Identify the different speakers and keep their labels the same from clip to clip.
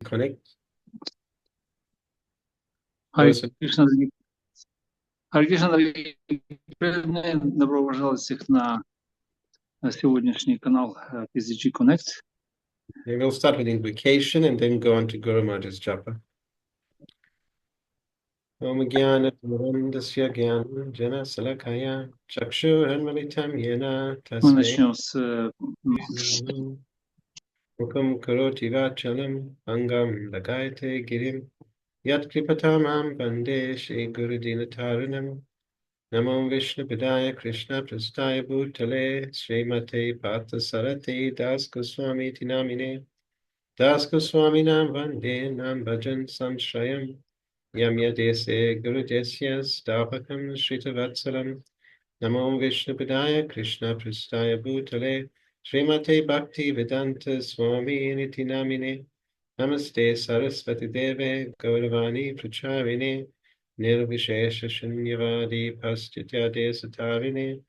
Speaker 1: connect.
Speaker 2: Харе Кришна, дорогие преданные, добро пожаловать всех на сегодняшний канал PSG Connect.
Speaker 1: We will start with invocation and then go on to Guru Maharaj's japa. Om Jnana Timirandasya Jnana Jana Salakaya Chakshurunmilitam Yena
Speaker 2: Мы
Speaker 1: Tasmai
Speaker 2: начнем с
Speaker 1: Mukam Karoti Vachalam Angam Lagayate Girim Yat Kripatamam Bande Shri Guru Dinataranam Namo Vishnu Padaya Krishna Prastaya Bhutale Srimate Partha Sarathi Das Goswami Tinamine Das Goswami Nam Vande Nam Bhajan Samshrayam Yam Yadese Guru Desya Stavakam Shritavatsalam Namo Vishnu Padaya Krishna Prastaya Bhutale Srimate Bhakti Vedanta Swami Niti Namine Namaste Saraswati Deve Gauravani Pracharine Nirvishesha Shunyavadi Paschitya Desatarine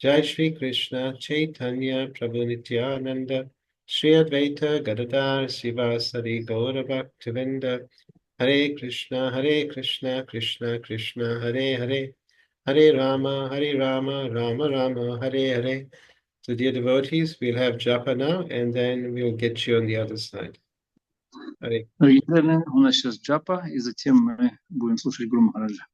Speaker 1: Jai Shri Krishna Chaitanya Prabhu Nityananda Shri Advaita Gadadhar Sivasari Gaura Bhaktivinda Hare Krishna Krishna Krishna Hare Hare Hare Rama Rama Rama Hare Hare. So dear devotees, we'll have japa now and then we'll get you on the other side. Hare.
Speaker 2: дорогие преданные, у нас сейчас джапа, и затем мы будем слушать Гуру Махараджа.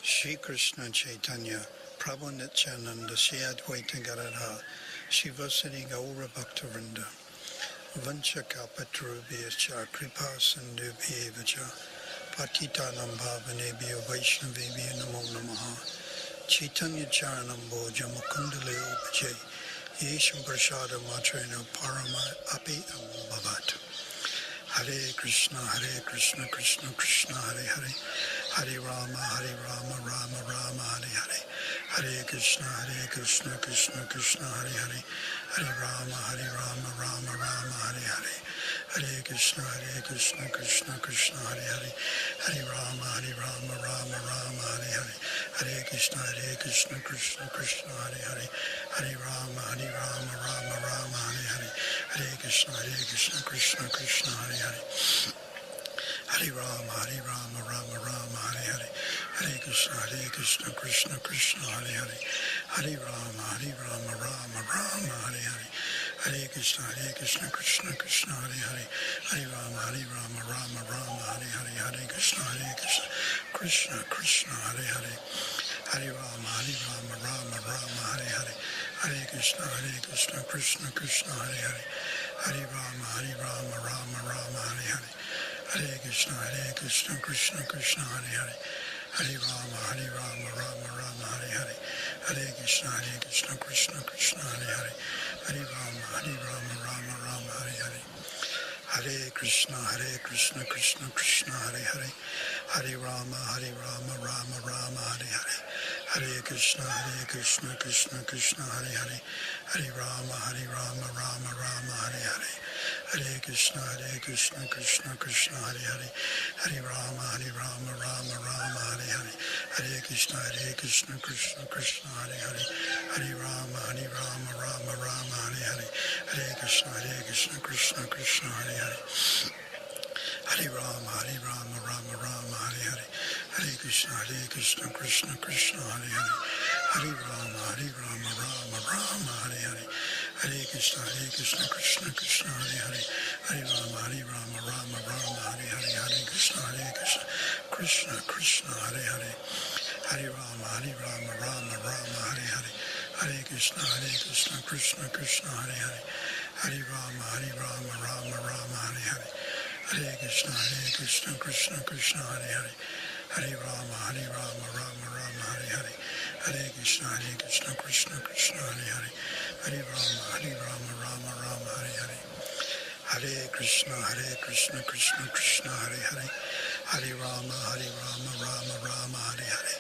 Speaker 3: Shri Krishna Chaitanya Prabhu Nityananda Shri Advaita Gadadhar Shivasari Gaura Bhaktivinoda Vancha Kalpatarubhyascha Kripa Sindhubhyevacha Patitanam Bhavanebhyo Vaishnavebhyo Namo Namaha Chaitanya Charanam Bhoja Mukundaleo Bhaje Yesham Prasada Matrena Parama Api Amo Bhavat Hare Krishna Krishna Krishna Hare Hare Hare Rama Rama Rama Hare Hare Hare Krishna Krishna Krishna Hare Hare Hare Rama Rama Hare Hare Hare Krishna Krishna Krishna Hare Hare Hare Rama Rama Hare Hare Hare Krishna Krishna Hare Hare Hare Rama Rama Hare Hare Hare Krishna Krishna Hare Hare Hare Rama Rama Hare Hare Hare Krishna Krishna Hare Hare Hare Rama Rama Hare Hare Hare Krishna Krishna Hare Hare Hare Rama Rama Hare Hare Hare Krishna Krishna Hare Hare Hare Rama Rama Hare Hare Hare Krishna Krishna Hare Hare Hare Rama Rama Hare Hare Hare Krishna Krishna Hare Hare Hare Rama Rama Hare Hare Hare Krishna Krishna Hare Hare Hare Rama Rama Hare Hare Hare Krishna Krishna Hare Hare Hare Rama Rama Hare Hare Hare Krishna Krishna Hare Hare Hare Rama Rama Hare Hare Hare Krishna Krishna Hare Hare Hare Rama Rama Hare Hare Hare Krishna Krishna Hare Hare Hare Rama Rama Hare Hare Hare Krishna Krishna Hare Hare Hare Rama Rama Hare Hare Hare Krishna Krishna Hare Hare Hare Rama Rama Hare Hare Hare Krishna Krishna Hare Hare Hare Rama Rama Hare Hare Hare Krishna Krishna Hare Hare Hare Rama Rama Hare Hare Hare Krishna Krishna Hare Hare Hare Rama Rama Hare Hare Hare Krishna Krishna Hare Hare Hare Rama Rama Hare Hare Hare Krishna Krishna Hare Hare Hare Rama Rama Hare Hare Hare Krishna Krishna Hare Hare Hare Rama Rama Hare Hare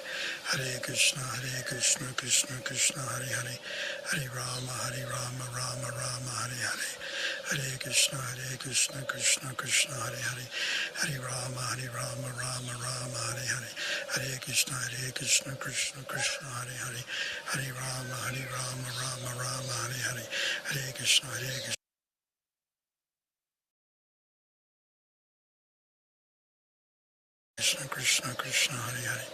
Speaker 3: Hare Krishna Krishna Hare Hare Hare Rama Rama Hare Hare Hare Krishna, Krishna Krishna, Hare Hare, Hare Rama, Rama Rama, Hare Hare, Hare Krishna, Krishna Krishna, Hare Hare, Hare Rama, Rama Rama, Hare Hare, Hare Krishna, Krishna Krishna, Hare Hare,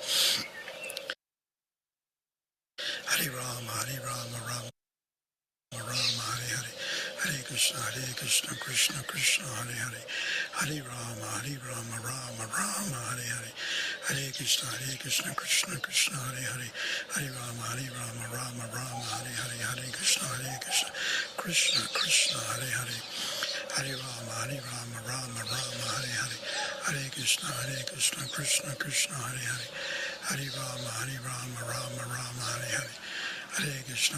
Speaker 3: Hare Rama, Rama Rama, Hare Hare, Hare Krishna, Krishna Krishna, Hare Hare, Hare Rama, Rama Rama, Hare Hare, Hare Krishna, Krishna Krishna, Hare Hare, Hare Rama, Rama Rama, Hare Hare, Hare Krishna, Krishna Krishna, Hare Hare, Hare Rama, Rama Rama, Hare Hare, Hare Krishna, Krishna Krishna, Hare Hare, Hare Rama, Rama Rama, Hare Hare, Hare Krishna,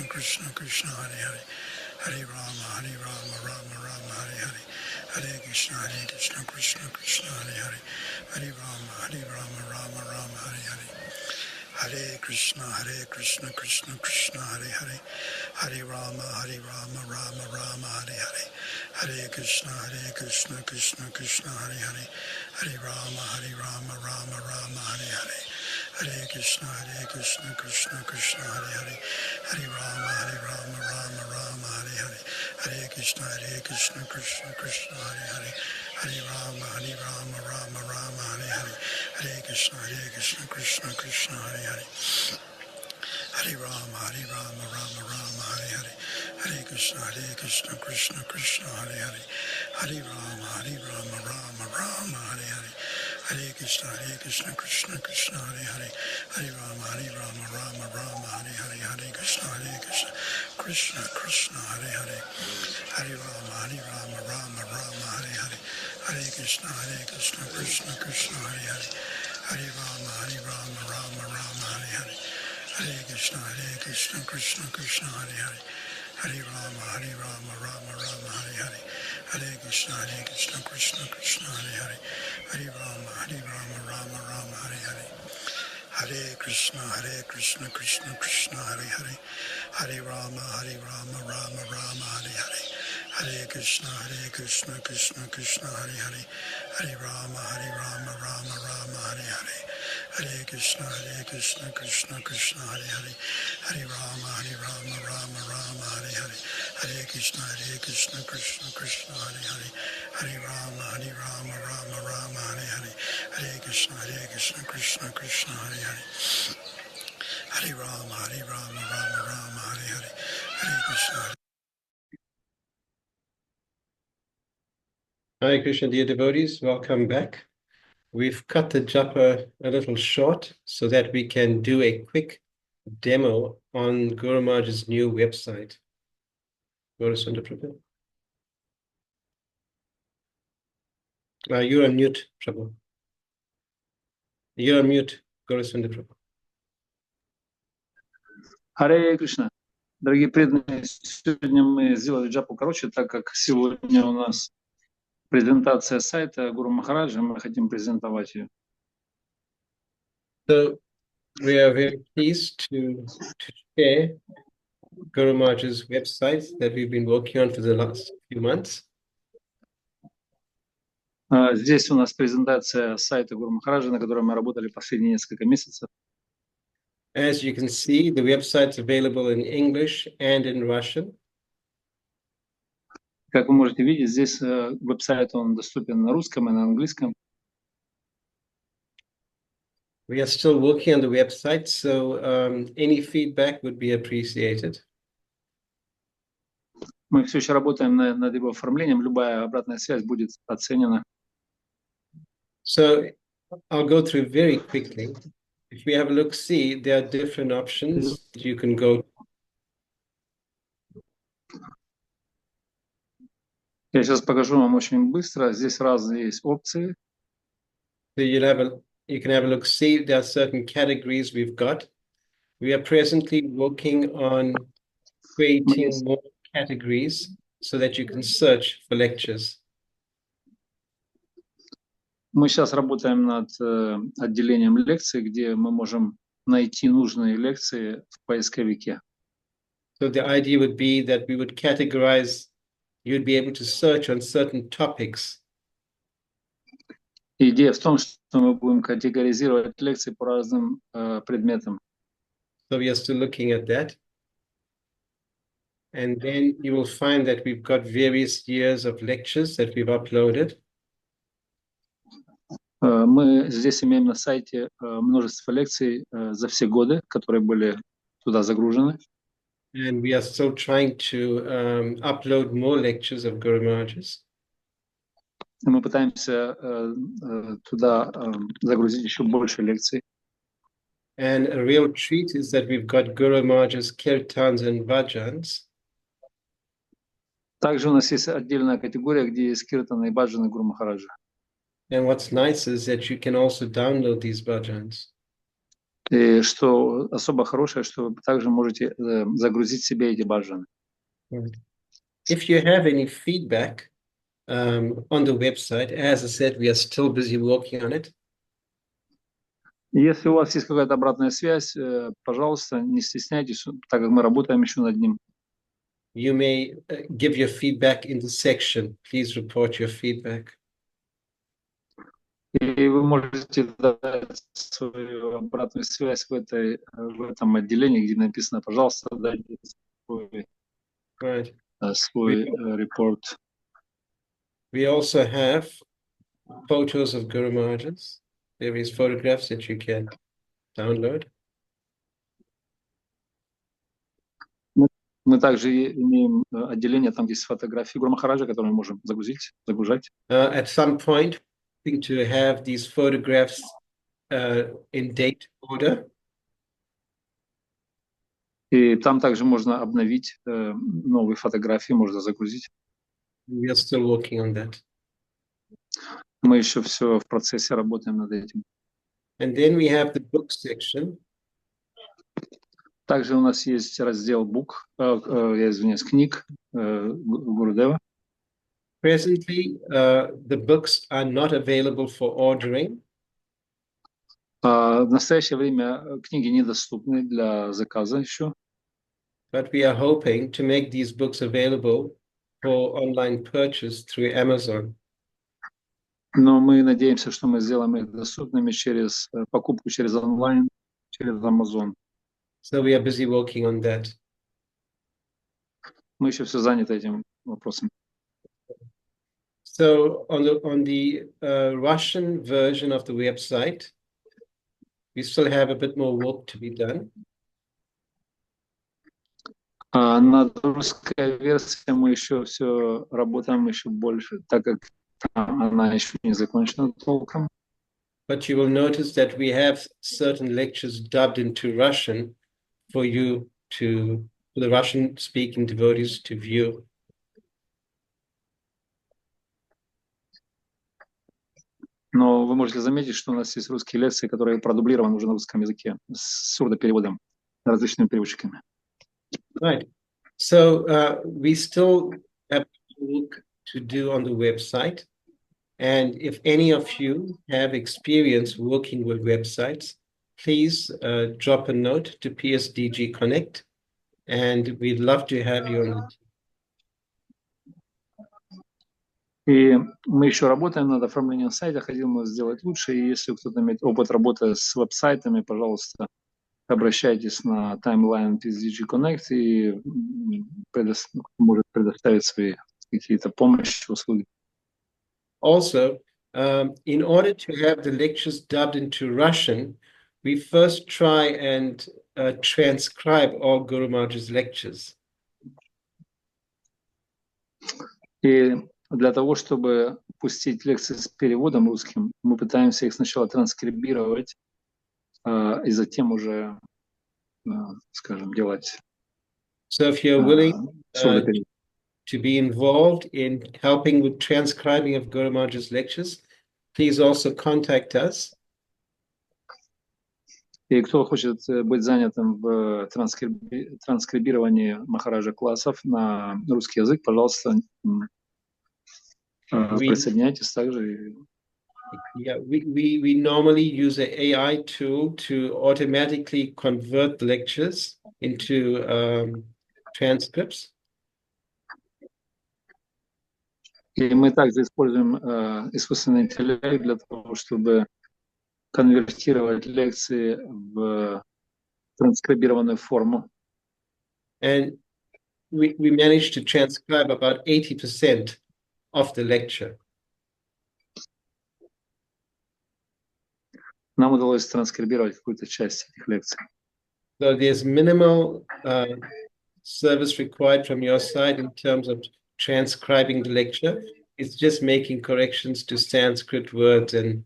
Speaker 3: Krishna Krishna, Hare Hare, Hare Rama, Rama Rama, Hare Hare, Hare Krishna, Krishna Krishna, Hare Hare, Hare Rama, Rama Rama, Hare Hare, Hare Krishna, Krishna Krishna, Hare Hare, Hare Rama, Rama Rama, Hare Hare, Hare Krishna, Krishna Krishna, Hare Hare, Hare Rama, Rama Rama, Hare Hare, Hare Krishna, Krishna Krishna, Hare Hare, Hare Rama, Rama Rama, Hare Hare, Hare Krishna, Krishna Krishna, Hare Hare, Hare Rama, Rama Rama, Hare Hare, Hare Krishna, Krishna Krishna, Hare Hare, Hare Rama, Rama Rama, Hare Hare, Hare Krishna, Krishna Krishna, Hare Hare, Hare Rama, Rama Rama, Hare Hare, Hare Krishna, Krishna Krishna, Hare Hare, Hare Rama, Rama Rama, Hare Hare, Hare Krishna, Krishna Krishna, Hare Hare, Hare Rama, Rama Rama, Hare Hare, Hare Krishna, Krishna Krishna, Hare Hare, Hare Rama, Rama Rama, Hare Hare, Hare Krishna, Krishna Krishna, Hare Hare, Hare Rama, Rama Rama, Hare Hare, Hare Krishna, Krishna Krishna, Hare Hare, Hare Rama, Rama Rama, Hare Hare, Hare Krishna, Krishna Krishna, Hare Hare, Hare Rama, Rama Rama, Hare Hare, Hare Krishna, Krishna Krishna, Hare Hare, Hare Rama, Rama Rama, Hare Hare, Hare Krishna, Krishna Krishna, Hare Hare, Hare Rama, Rama Rama, Hare Hare, Hare Krishna, Krishna Krishna, Hare Hare, Hare Rama, Rama Rama, Hare Hare, Hare Krishna, Krishna Krishna, Hare Hare, Hare Rama, Rama Rama, Hare Hare, Hare Krishna.
Speaker 1: Hare Krishna, dear devotees, welcome back. We've cut the japa a little short so that we can do a quick demo on Guru Maharaj's new website. Guru Sundar Prabhu. You're on mute, Prabhu. You're on mute, Guru Sundar Prabhu.
Speaker 2: Харе Кришна. Дорогие преданные, сегодня мы сделали джапу короче, так как сегодня у нас презентация сайта Гуру Махараджа, мы хотим презентовать ее.
Speaker 1: So we are very pleased to share Guru Maharaj's website that we've been working on for the last few months.
Speaker 2: Здесь у нас презентация сайта Гуру Махараджа, на котором мы работали последние несколько месяцев.
Speaker 1: As you can see, the website's available in English and in Russian.
Speaker 2: Как вы можете видеть, здесь веб-сайт он доступен на русском и на английском.
Speaker 1: We are still working on the website, so any feedback would be appreciated.
Speaker 2: Мы все еще работаем над его оформлением, любая обратная связь будет оценена.
Speaker 1: So I'll go through very quickly. If we have a look, see, there are different options that you can go.
Speaker 2: Я сейчас покажу вам очень быстро. Здесь разные есть опции.
Speaker 1: So you can have a look, see, there are certain categories we've got. We are presently working on creating more categories so that you can search for lectures.
Speaker 2: Мы сейчас работаем над отделением лекций, где мы можем найти нужные лекции в поисковике.
Speaker 1: So the idea would be that we would categorize you'd be able to search on certain topics.
Speaker 2: Идея в том, что мы будем категоризировать лекции по разным предметам.
Speaker 1: So we are still looking at that. And then you will find that we've got various years of lectures that we've uploaded.
Speaker 2: Мы здесь имеем на сайте множество лекций за все годы, которые были туда загружены.
Speaker 1: And we are still trying to upload more lectures of Guru Maharaj's.
Speaker 2: Мы пытаемся туда загрузить еще больше лекций.
Speaker 1: And a real treat is that we've got Guru Maharaj's kirtans and bhajans.
Speaker 2: Также у нас есть отдельная категория, где есть киртаны и баджаны Гуру Махараджа.
Speaker 1: And what's nice is that you can also download these bhajans.
Speaker 2: И что особо хорошее, что вы также можете загрузить себе эти баджаны.
Speaker 1: Right. If you have any feedback on the website, as I said, we are still busy working on it.
Speaker 2: Если у вас есть какая-то обратная связь, пожалуйста, не стесняйтесь, так как мы работаем еще над ним.
Speaker 1: You may give your feedback in the section. Please report your feedback.
Speaker 2: И вы можете дать свою обратную связь в этом отделении, где написано, пожалуйста, дайте свой репорт.
Speaker 1: We also have photos of Guru Maharaj's, various photographs that you can download.
Speaker 2: Мы также имеем отделение, там есть фотографии Гуру Махараджа, которые мы можем загрузить, загружать.
Speaker 1: At some point, I think to have these photographs in date order.
Speaker 2: И там также можно обновить новые фотографии, можно загрузить.
Speaker 1: We are still working on that.
Speaker 2: Мы еще все в процессе работаем над этим.
Speaker 1: And then we have the book section.
Speaker 2: Также у нас есть раздел я извиняюсь, книг Гурудева.
Speaker 1: Presently, the books are not available for ordering.
Speaker 2: В настоящее время книги недоступны для заказа еще.
Speaker 1: But we are hoping to make these books available for online purchase through Amazon.
Speaker 2: Но мы надеемся, что мы сделаем их доступными через покупку через онлайн, через Amazon.
Speaker 1: So we are busy working on that.
Speaker 2: Мы еще все заняты этим вопросом.
Speaker 1: So on the Russian version of the website, we still have a bit more work to be done.
Speaker 2: Над русской версией мы еще все работаем еще больше, так как она еще не закончена толком.
Speaker 1: But you will notice that we have certain lectures dubbed into Russian for the Russian-speaking devotees to view.
Speaker 2: Но вы можете заметить, что у нас есть русские лекции, которые продублированы уже на русском языке с сурдопереводом различными переводчиками.
Speaker 1: Right. So we still have work to do on the website. And if any of you have experience working with websites, please drop a note to PSDG Connect. And we'd love to have you on the team.
Speaker 2: И мы еще работаем над оформлением сайта, хотим его сделать лучше. И если кто-то имеет опыт работы с веб-сайтами, пожалуйста, обращайтесь на таймлайн PSDG Connect и может предоставить свои какие-то помощи, услуги.
Speaker 1: Also, in order to have the lectures dubbed into Russian, we first try and transcribe all Guru Maharaj's lectures.
Speaker 2: И для того, чтобы пустить лекции с переводом русским, мы пытаемся их сначала транскрибировать, и затем уже, скажем, делать
Speaker 1: So if you're willing
Speaker 2: сурдоперевод.
Speaker 1: to be involved in helping with transcribing of Guru Maharaj's lectures, please also contact us.
Speaker 2: И кто хочет быть занятым в транскрибировании Махараджа классов на русский язык, пожалуйста, присоединяйтесь также.
Speaker 1: Yeah, we normally use an AI tool to automatically convert the lectures into transcripts.
Speaker 2: И мы также используем искусственный интеллект для того, чтобы конвертировать лекции в транскрибированную форму.
Speaker 1: And we managed to transcribe about 80% of the lecture.
Speaker 2: Нам удалось транскрибировать какую-то часть этих лекций.
Speaker 1: So there's minimal service required from your side in terms of transcribing the lecture. It's just making corrections to Sanskrit words and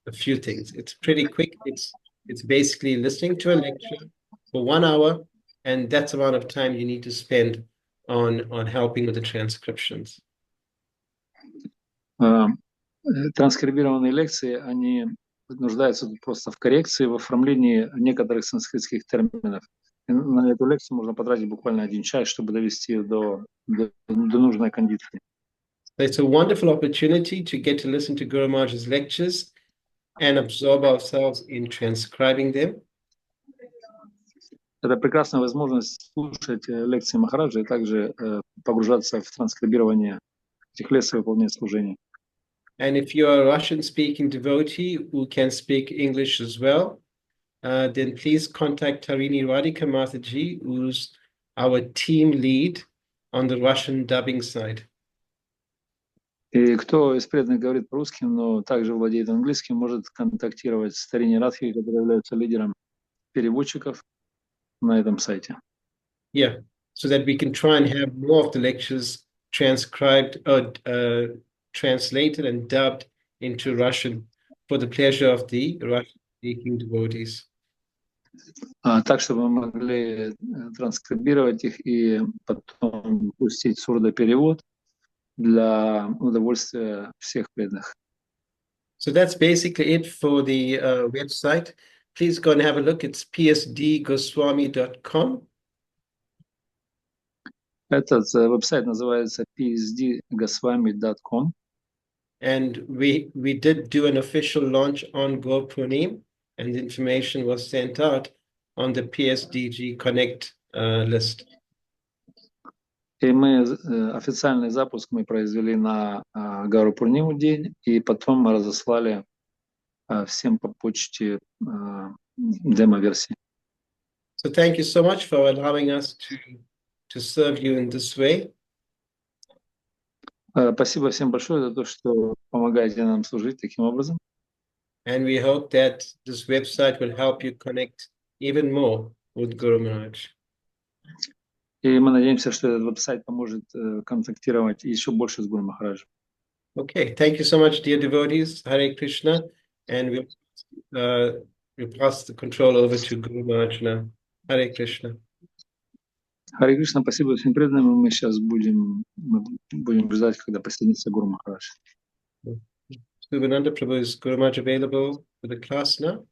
Speaker 1: a few things. It's pretty quick. It's basically listening to a lecture for 1 hour, and that's the amount of time you need to spend on helping with the transcriptions.
Speaker 2: Транскрибированные лекции, они нуждаются просто в коррекции, в оформлении некоторых санскритских терминов. И на эту лекцию можно потратить буквально 1 час, чтобы довести ее до нужной кондиции.
Speaker 1: So it's a wonderful opportunity to get to listen to Guru Maharaj's lectures and absorb ourselves in transcribing them.
Speaker 2: Это прекрасная возможность слушать лекции Махараджа и также погружаться в транскрибирование этих лекций и выполнять служение.
Speaker 1: And if you are a Russian-speaking devotee who can speak English as well, then please contact Tarini Radhika Mataji, who's our team lead on the Russian dubbing side.
Speaker 2: И кто из преданных говорит по-русски, но также владеет английским, может контактировать с Тарини Радхи, который является лидером переводчиков на этом сайте.
Speaker 1: Yeah, so that we can try and have more of the lectures transcribed or translated and dubbed into Russian for the pleasure of the Russian-speaking devotees.
Speaker 2: Так, чтобы мы могли транскрибировать их и потом пустить сурдоперевод для удовольствия всех преданных.
Speaker 1: So that's basically it for the website. Please go and have a look. It's psdgoswami.com.
Speaker 2: Этот веб-сайт называется psdgoswami.com.
Speaker 1: And we did do an official launch on GoPurnim, and the information was sent out on the PSDG Connect list.
Speaker 2: И мы официальный запуск мы произвели на Гару Пурниму день, и потом мы разослали всем по почте демо-версии.
Speaker 1: So thank you so much for allowing us to serve you in this way.
Speaker 2: Спасибо всем большое за то, что помогаете нам служить таким образом.
Speaker 1: And we hope that this website will help you connect even more with Guru Maharaj.
Speaker 2: И мы надеемся, что этот веб-сайт поможет контактировать еще больше с Гуру Махараджем.
Speaker 1: Okay, thank you so much, dear devotees. Hare Krishna. And we'll pass the control over to Guru Maharaj now. Hare Krishna.
Speaker 2: Харе Кришна, спасибо всем преданным. Мы сейчас будем ждать, когда присоединится Гуру Махарадж.
Speaker 1: Subhananda Prabhu, is Guru Maharaj available for the class now?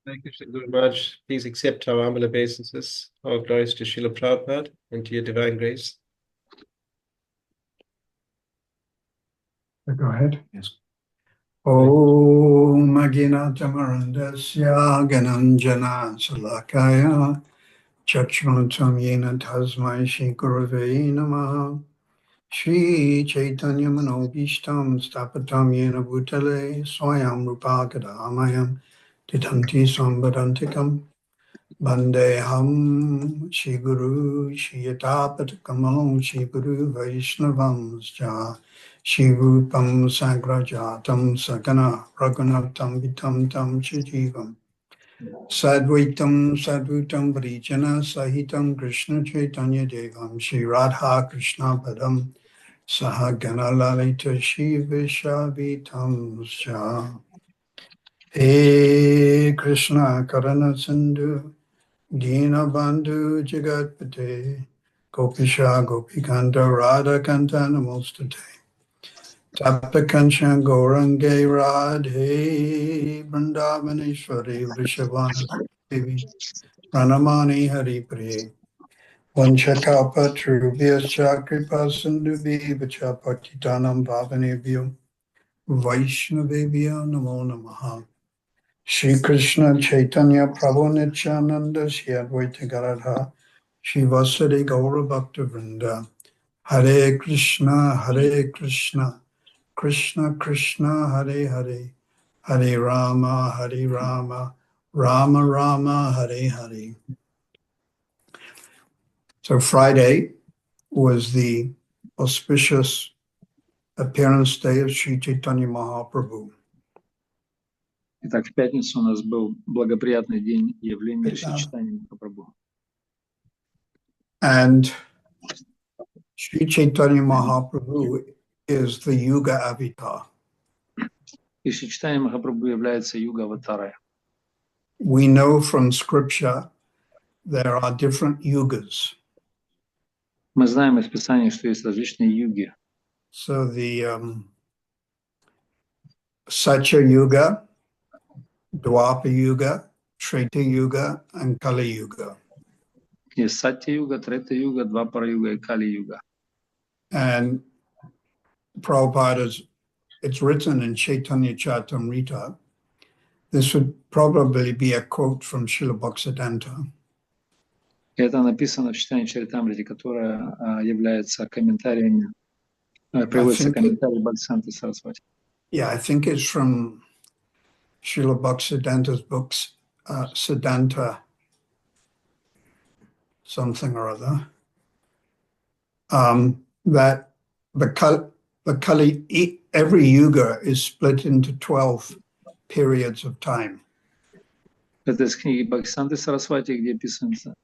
Speaker 1: Hare Krishna, Guru Maharaj, please accept our humble obeisances. All glories to Srila Prabhupada and to your divine grace.
Speaker 4: Go ahead. Yes. Om Agina Tamarandasya Gananjana Salakaya Chakshmantam Yena Tasmai Shri Gurave Namaha Shri Chaitanya Manobishtam Stapatam Yena Bhutale Swayam Rupakadamayam Titanti Sambadantikam Bandeham Shri Guru Shri Yatapatakamal Shri Guru Vaishnavam Shri Rupam Sagrajatam Sakana Raghunatam Vitam Tam Chijivam Sadvaitam Sadvutam Varijana Sahitam Krishna Chaitanya Devam Shri Radha Krishna Padam Sahagana Lalita Shri Vishavitam Sha He Krishna Karana Sindhu Dina Bandhu Jagatpate Gopisha Gopikanta Radha Kanta Namostate Tapakanshan Gorange Radhe Vrindavaneshwari Vrishabhana Devi Pranamani Hari Priye Vanchakapa Trubhyascha Kripa Sindhuvi Vachapakitanam Bhavanebhyo Vaishnavebhyo Namo Namaha Shri Krishna Chaitanya Prabhu Nityananda Shri Advaita Gadadhar Shri Vasudeva Gaura Bhakta Vrinda Hare Krishna Krishna Krishna Hare Hare Hare Rama Rama Rama Hare Hare. So Friday was the auspicious appearance day of Sri Chaitanya Mahaprabhu.
Speaker 2: Итак, в пятницу у нас был благоприятный день явления Шри Чайтаньи Махапрабху.
Speaker 4: And Sri Chaitanya Mahaprabhu is the Yuga Avatar.
Speaker 2: И Шри Чайтанья Махапрабху является Юга-аватарой.
Speaker 4: We know from scripture there are different yugas.
Speaker 2: Мы знаем из Писания, что есть различные юги.
Speaker 4: So the Satya Yuga, Dwapara Yuga, Treta Yuga, and Kali Yuga.
Speaker 2: Есть Сатья-юга, Трета-юга, Двапара-юга и Кали-юга.
Speaker 4: And Prabhupada, it's written in Chaitanya Charitamrita. This would probably be a quote from Srila Bhaktisiddhanta.
Speaker 2: Это написано в читании Чаритамрити, которое является комментариями, приводится комментарий Бхактисиddhanta Сарасвати.
Speaker 4: Yeah, I think it's from Srila Bhaktisiddhanta's books, Siddhanta something or other, that the Kali, every yuga is split into 12 periods of time.
Speaker 2: Это из книги Бхактисиddhanты Сарасвати, где описывается,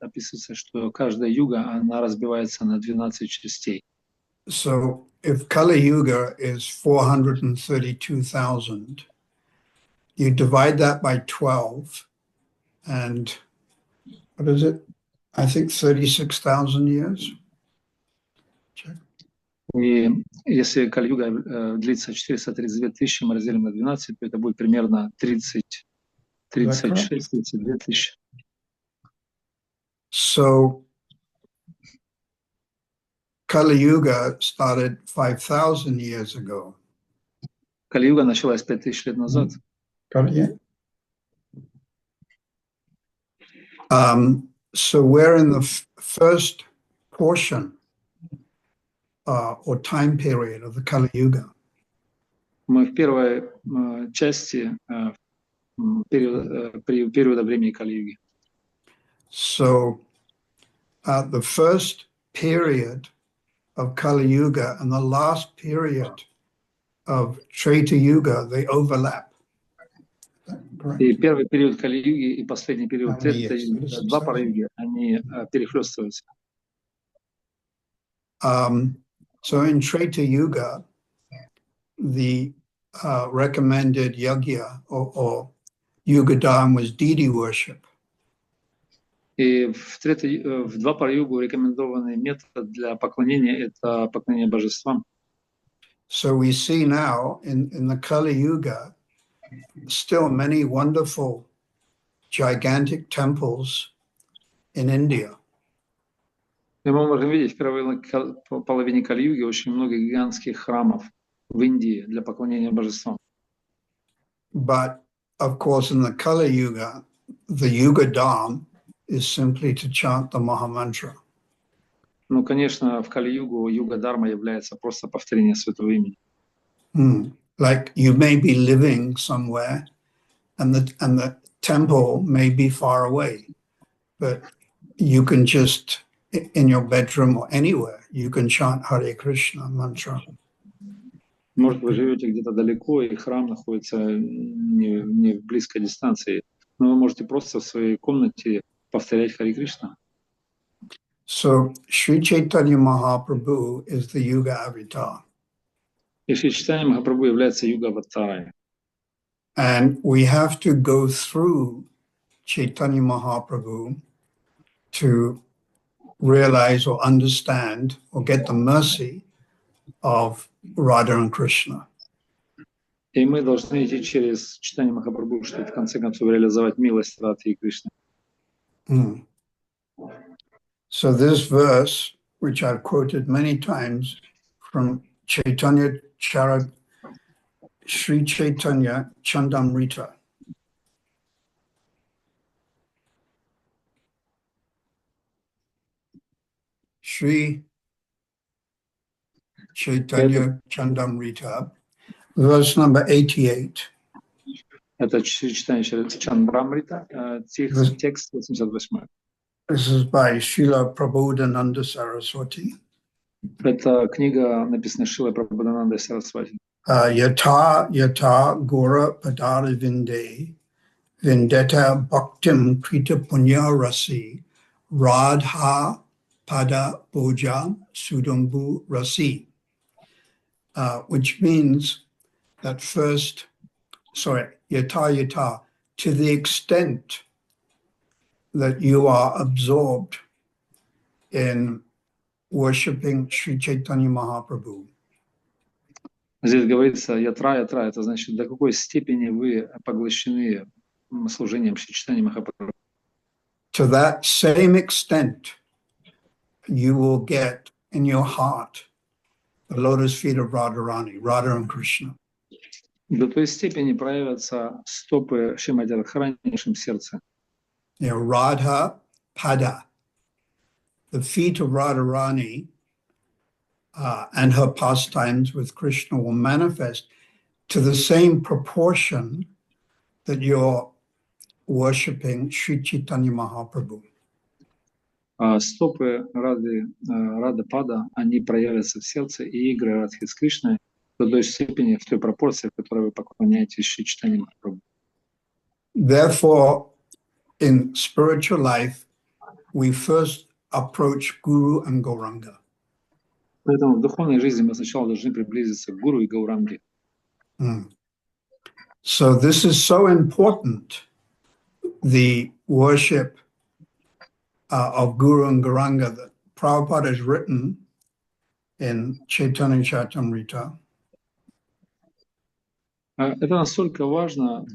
Speaker 2: что каждая юга, она разбивается на 12 частей.
Speaker 4: So if Kali Yuga is 432,000, you divide that by 12, and what is it? I think 36,000 years. Check.
Speaker 2: И если Кали-юга длится 432 тысячи, мы разделим на 12, то это будет примерно 36, 32 тысячи.
Speaker 4: So Kali Yuga started 5,000 years ago.
Speaker 2: Кали-юга началась 5000 лет назад.
Speaker 4: So we're in the first portion or time period of the Kali Yuga.
Speaker 2: Мы в первой части периода времени Кали-юги.
Speaker 4: So the first period of Kali Yuga and the last period of Treta Yuga, they overlap.
Speaker 2: И первый период Кали-юги и последний период Трета-юги, Двапара-юги, они перехлёстываются.
Speaker 4: So in Treta Yuga, the recommended yagya or yuga dharma was deity worship.
Speaker 2: И в Двапара-югу рекомендованный метод для поклонения – это поклонение божествам.
Speaker 4: So we see now in the Kali Yuga still many wonderful, gigantic temples in India.
Speaker 2: И мы можем видеть в первой половине Кали-юги очень много гигантских храмов в Индии для поклонения божествам.
Speaker 4: But of course, in the Kali Yuga, the Yuga Dharma is simply to chant the Mahamantra.
Speaker 2: Ну, конечно, в Кали-югу юга-дарма является просто повторение святого имени.
Speaker 4: Like you may be living somewhere, and the temple may be far away, but you can just in your bedroom or anywhere you can chant Hare Krishna mantra.
Speaker 2: Может, вы живете где-то далеко, и храм находится не в близкой дистанции, но вы можете просто в своей комнате повторять Харе Кришна.
Speaker 4: So Sri Chaitanya Mahaprabhu is the Yuga Avatar.
Speaker 2: И Шри Чайтанья Махапрабху является юга-аватарой.
Speaker 4: And we have to go through Chaitanya Mahaprabhu to realize or understand or get the mercy of Radha and Krishna.
Speaker 2: И мы должны идти через читание Махапрабху, чтобы в конце концов реализовать милость Радхи и Кришны.
Speaker 4: So this verse, which I've quoted many times from Sri Chaitanya Chandamrita. Sri Chaitanya Chandamrita, verse number 88.
Speaker 2: Это читание Чандрамрита, текст 88.
Speaker 4: This is by Srila Prabodhananda Saraswati.
Speaker 2: Это книга, написана Шрилой Прабхуданандой Сарасвати.
Speaker 4: Yata yata gora padara vinde vendetta bhaktim krita punya rasi radha pada boja sudambu rasi, which means that first, yata, to the extent that you are absorbed in worshipping Sri Chaitanya Mahaprabhu.
Speaker 2: Здесь говорится ятра, это значит, до какой степени вы поглощены служением Шри Чайтаньи Махапрабху.
Speaker 4: To that same extent, you will get in your heart the lotus feet of Radharani, Radha and Krishna.
Speaker 2: До той степени проявятся стопы Шримати Радхарани в нашем сердце.
Speaker 4: Radha Pada, the feet of Radharani and her pastimes with Krishna will manifest to the same proportion that you're worshipping Sri Chaitanya Mahaprabhu.
Speaker 2: Стопы Рады Пада, они проявятся в сердце, и игры Радхи с Кришной до той степени, в той пропорции, в которой вы поклоняетесь Шри Чайтаньи Махапрабху.
Speaker 4: Therefore, in spiritual life, we first approach Guru and Gauranga.
Speaker 2: Поэтому в духовной жизни мы сначала должны приблизиться к Гуру и Гауранге.
Speaker 4: So this is so important, the worship of Guru and Gauranga, that Prabhupada has written in Chaitanya Charitamrita.
Speaker 2: Это настолько важно,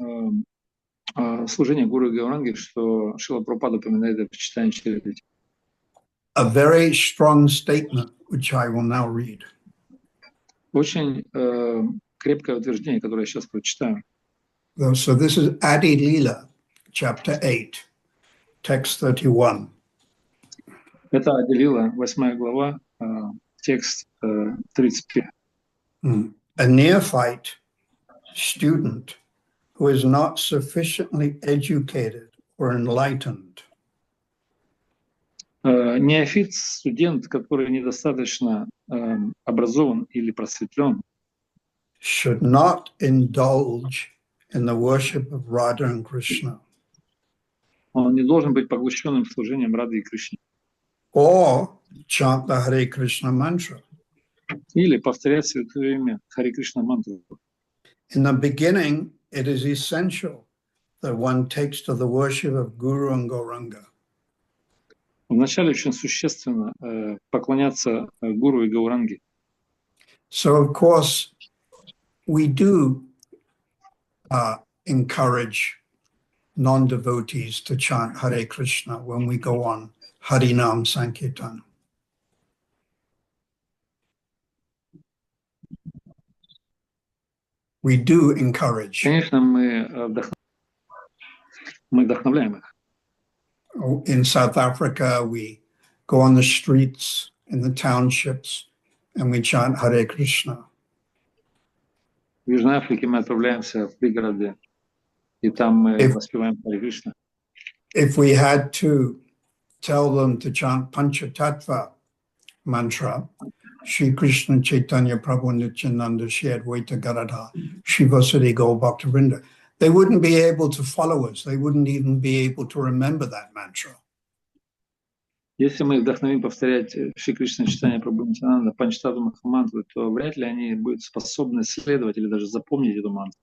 Speaker 2: служение Гуру и Гауранги, что Шрила Прабхупада упоминает это в Чайтанья Чаритамрите.
Speaker 4: A very strong statement, which I will now read.
Speaker 2: Очень крепкое утверждение, которое я сейчас прочитаю.
Speaker 4: So this is Adi Lila, chapter 8, text 31.
Speaker 2: Это Ади-лила, 8 глава, текст 35.
Speaker 4: A neophyte student who is not sufficiently educated or enlightened
Speaker 2: Неофит, студент, который недостаточно образован или просветлен,
Speaker 4: should not indulge in the worship of Radha and Krishna,
Speaker 2: он не должен быть поглощенным служением Рады и Кришне.
Speaker 4: or chant the Hare Krishna mantra.
Speaker 2: Или повторять святое имя Харе Кришна мантру.
Speaker 4: In the beginning, it is essential that one takes to the worship of Guru and Gauranga.
Speaker 2: Вначале очень существенно поклоняться Гуру и Гауранге.
Speaker 4: So, of course, we do encourage non-devotees to chant Hare Krishna when we go on Harinam Sankirtan. We do encourage.
Speaker 2: Конечно, мы вдохновляем их.
Speaker 4: In South Africa, we go on the streets, in the townships, and we chant Hare Krishna.
Speaker 2: В Южной Африке мы отправляемся в пригороды, и там мы воспеваем Харе Кришна.
Speaker 4: If we had to tell them to chant Panchatattva mantra, Shri Krishna Chaitanya Prabhu Nityananda Shri Advaita Gadadhar Shri Vasudeva Gaur Bhaktivinoda, they wouldn't be able to follow us. They wouldn't even be able to remember that mantra.
Speaker 2: Если мы вдохновим повторять Шри Кришна Чайтанья Прабху Нитьянанда Панчтаттва Махамантру, то вряд ли они будут способны следовать или даже запомнить эту мантру.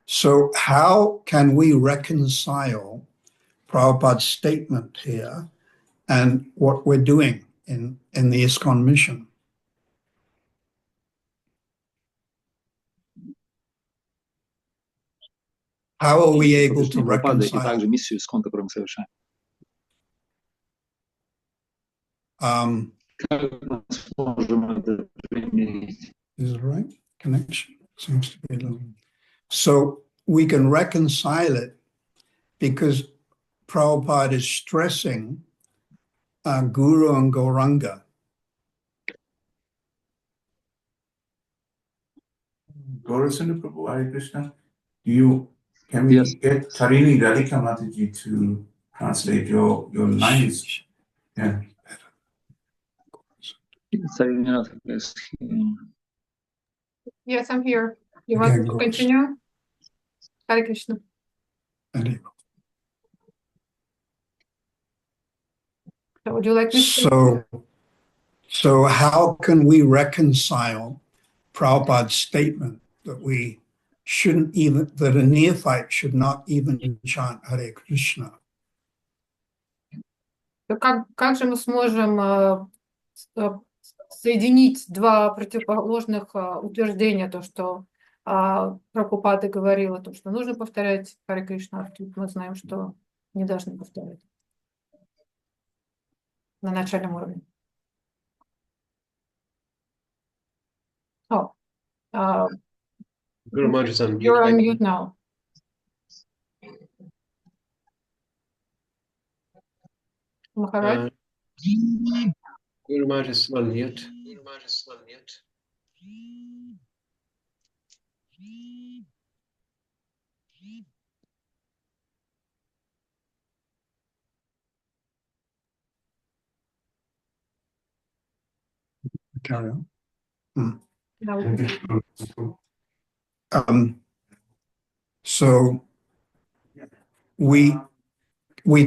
Speaker 4: So how can we reconcile Prabhupada's statement here and what we're doing in the ISKCON mission? How are we able to reconcile?
Speaker 2: И также миссию ISKCON, которую мы совершаем. Как мы сможем это примирить?
Speaker 4: Is it right? Connection seems to be a little. So we can reconcile it because Prabhupada is stressing Guru and Gauranga
Speaker 5: Gaurasundar Prabhu, Hare Krishna, can we
Speaker 2: Yes.
Speaker 5: get Tarini Radhika Mataji to translate your lines? Yeah.
Speaker 6: Yes, I'm here. You
Speaker 4: Okay,
Speaker 6: want me to
Speaker 4: Ghost.
Speaker 6: continue? Hare Krishna. So would you like me to?
Speaker 4: So how can we reconcile Prabhupada's statement that that a neophyte should not even chant Hare Krishna?
Speaker 6: Как же мы сможем соединить два противоположных утверждения, то, что Прабхупада говорил о том, что нужно повторять Харе Кришна, а тут мы знаем, что не должны повторять на начальном уровне.
Speaker 1: Guru Maharaj is on mute.
Speaker 6: You're on mute now. Maharaj?
Speaker 1: Guru Maharaj is on mute.
Speaker 4: Carry on. So we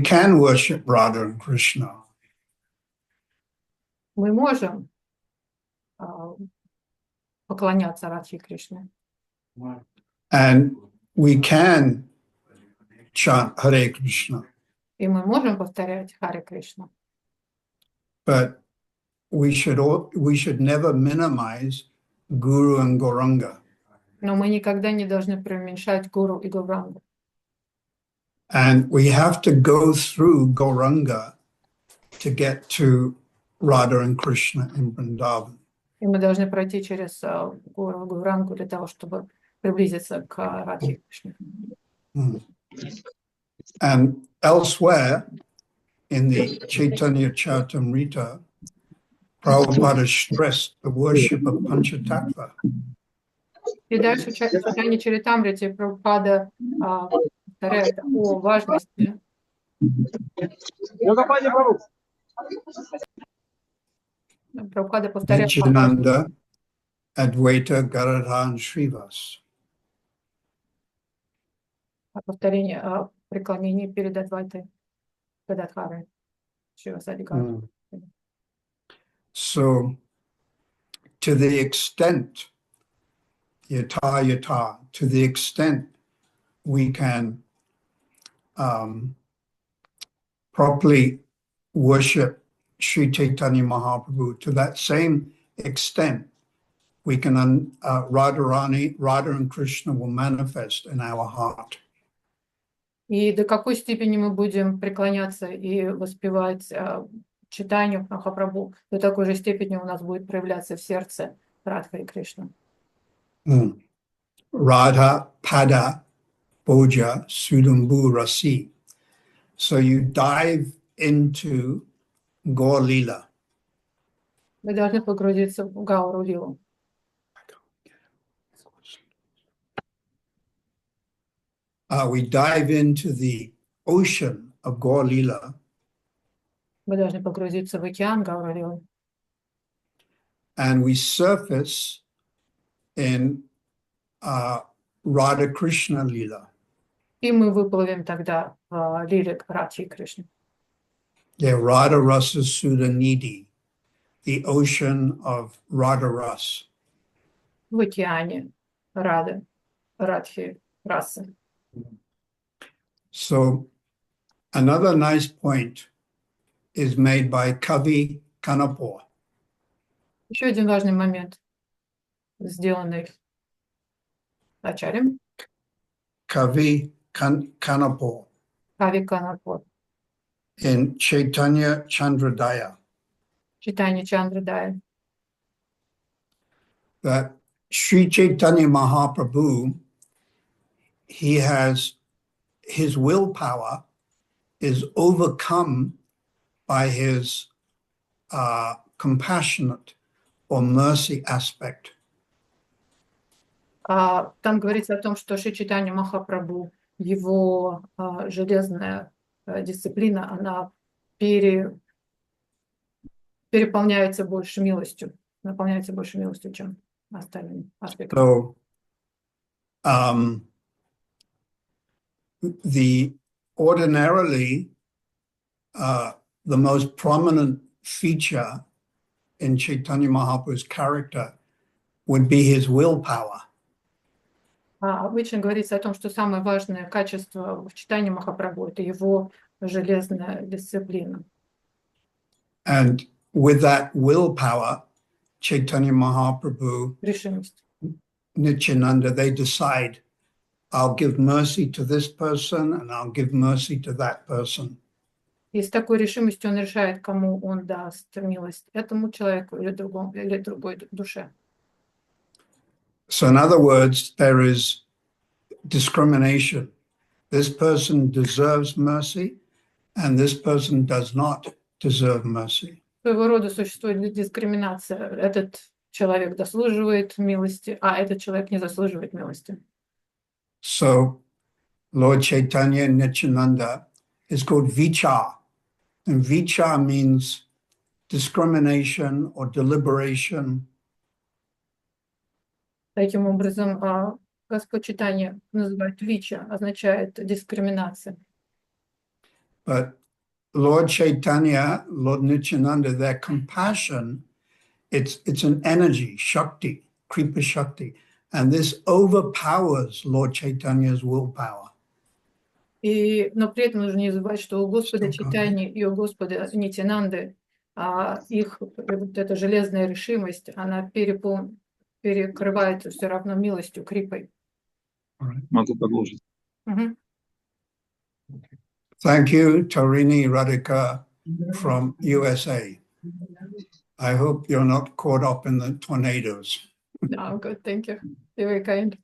Speaker 4: can worship Radha and Krishna.
Speaker 6: Мы можем поклоняться Радхе Кришне.
Speaker 4: And we can chant Hare Krishna.
Speaker 6: И мы можем повторять Харе Кришна.
Speaker 4: But we should never minimize Guru and Gauranga.
Speaker 6: Но мы никогда не должны преуменьшать Гуру и Gauranga.
Speaker 4: And we have to go through Gauranga to get to Radha and Krishna in Vrindavan.
Speaker 6: И мы должны пройти через Гуру и Gauranga для того, чтобы приблизиться к Радхе Кришне.
Speaker 4: And elsewhere in the Chaitanya Charitamrita, Prabhupada stressed the worship of Panchatattva.
Speaker 6: И дальше в Чайтанья Чаритамрите Прабхупада повторяет о важности Прабхупада повторяет
Speaker 4: Nityananda, Advaita, Garadha, and Srivas.
Speaker 6: повторение о преклонении перед Адвайтой Гададхарой Шривасади Гададхарой.
Speaker 4: So, to the extent, yata, to the extent we can properly worship Sri Chaitanya Mahaprabhu, to that same extent, we can, Radha and Krishna will manifest in our heart.
Speaker 6: И до какой степени мы будем преклоняться и воспевать читанию Махапрабху, до такой же степени у нас будет проявляться в сердце Радха и Кришна.
Speaker 4: Radha, Pada, Boja, Sudambu, Rasi. So you dive into Gaur Lila.
Speaker 6: Мы должны погрузиться в Гауру Лилу.
Speaker 4: We dive into the ocean of Gaur Lila.
Speaker 6: Мы должны погрузиться в океан Гауру Лилы.
Speaker 4: And we surface in Radha Krishna Lila.
Speaker 6: И мы выплывем тогда в лиле Радхи и Кришны.
Speaker 4: Yeah, Radha Rasa Sudha Nidhi, the ocean of Radha Ras.
Speaker 6: В океане Рады, Радхи, Расы.
Speaker 4: So another nice point is made by Kavi Kanapur.
Speaker 6: Еще один важный момент, сделанный Ачарьем.
Speaker 4: Kavi Kanapur
Speaker 6: Кави Канапур.
Speaker 4: in Chaitanya Chandrodaya.
Speaker 6: Читание Чандрадая.
Speaker 4: That Sri Chaitanya Mahaprabhu, he has his willpower is overcome by his compassionate or mercy aspect.
Speaker 6: Там говорится о том, что Шри Чайтанья Махапрабху, его железная дисциплина, она переполняется больше милостью, наполняется больше милостью, чем остальные аспекты.
Speaker 4: So ordinarily the most prominent feature in Chaitanya Mahaprabhu's character would be his willpower.
Speaker 6: Обычно говорится о том, что самое важное качество в читании Махапрабху – это его железная дисциплина.
Speaker 4: And with that willpower, Chaitanya Mahaprabhu,
Speaker 6: Решимость.
Speaker 4: Nityananda, they decide, I'll give mercy to this person and I'll give mercy to that person.
Speaker 6: И с такой решимостью он решает, кому он даст милость, этому человеку или другой душе.
Speaker 4: So in other words, there is discrimination. This person deserves mercy and this person does not deserve mercy.
Speaker 6: Своего рода существует дискриминация. Этот человек заслуживает милости, а этот человек не заслуживает милости.
Speaker 4: So Lord Chaitanya Nityananda is called Vichar. And Vichar means discrimination or deliberation.
Speaker 6: Таким образом, Господь Чайтанья называет Вича, означает дискриминация.
Speaker 4: But Lord Chaitanya, Lord Nityananda, their compassion, it's an energy, Shakti, Kripa Shakti. And this overpowers Lord Chaitanya's willpower.
Speaker 6: Но при этом нужно не забывать, что у Господа Чайтаньи и у Господа Нитянанды их вот эта железная решимость, она перекрывается все равно милостью, крипой.
Speaker 2: Могу продолжить.
Speaker 4: Thank you, Tarini Radhika from USA. I hope you're not caught up in the tornadoes.
Speaker 6: No, good, thank you. You're very kind.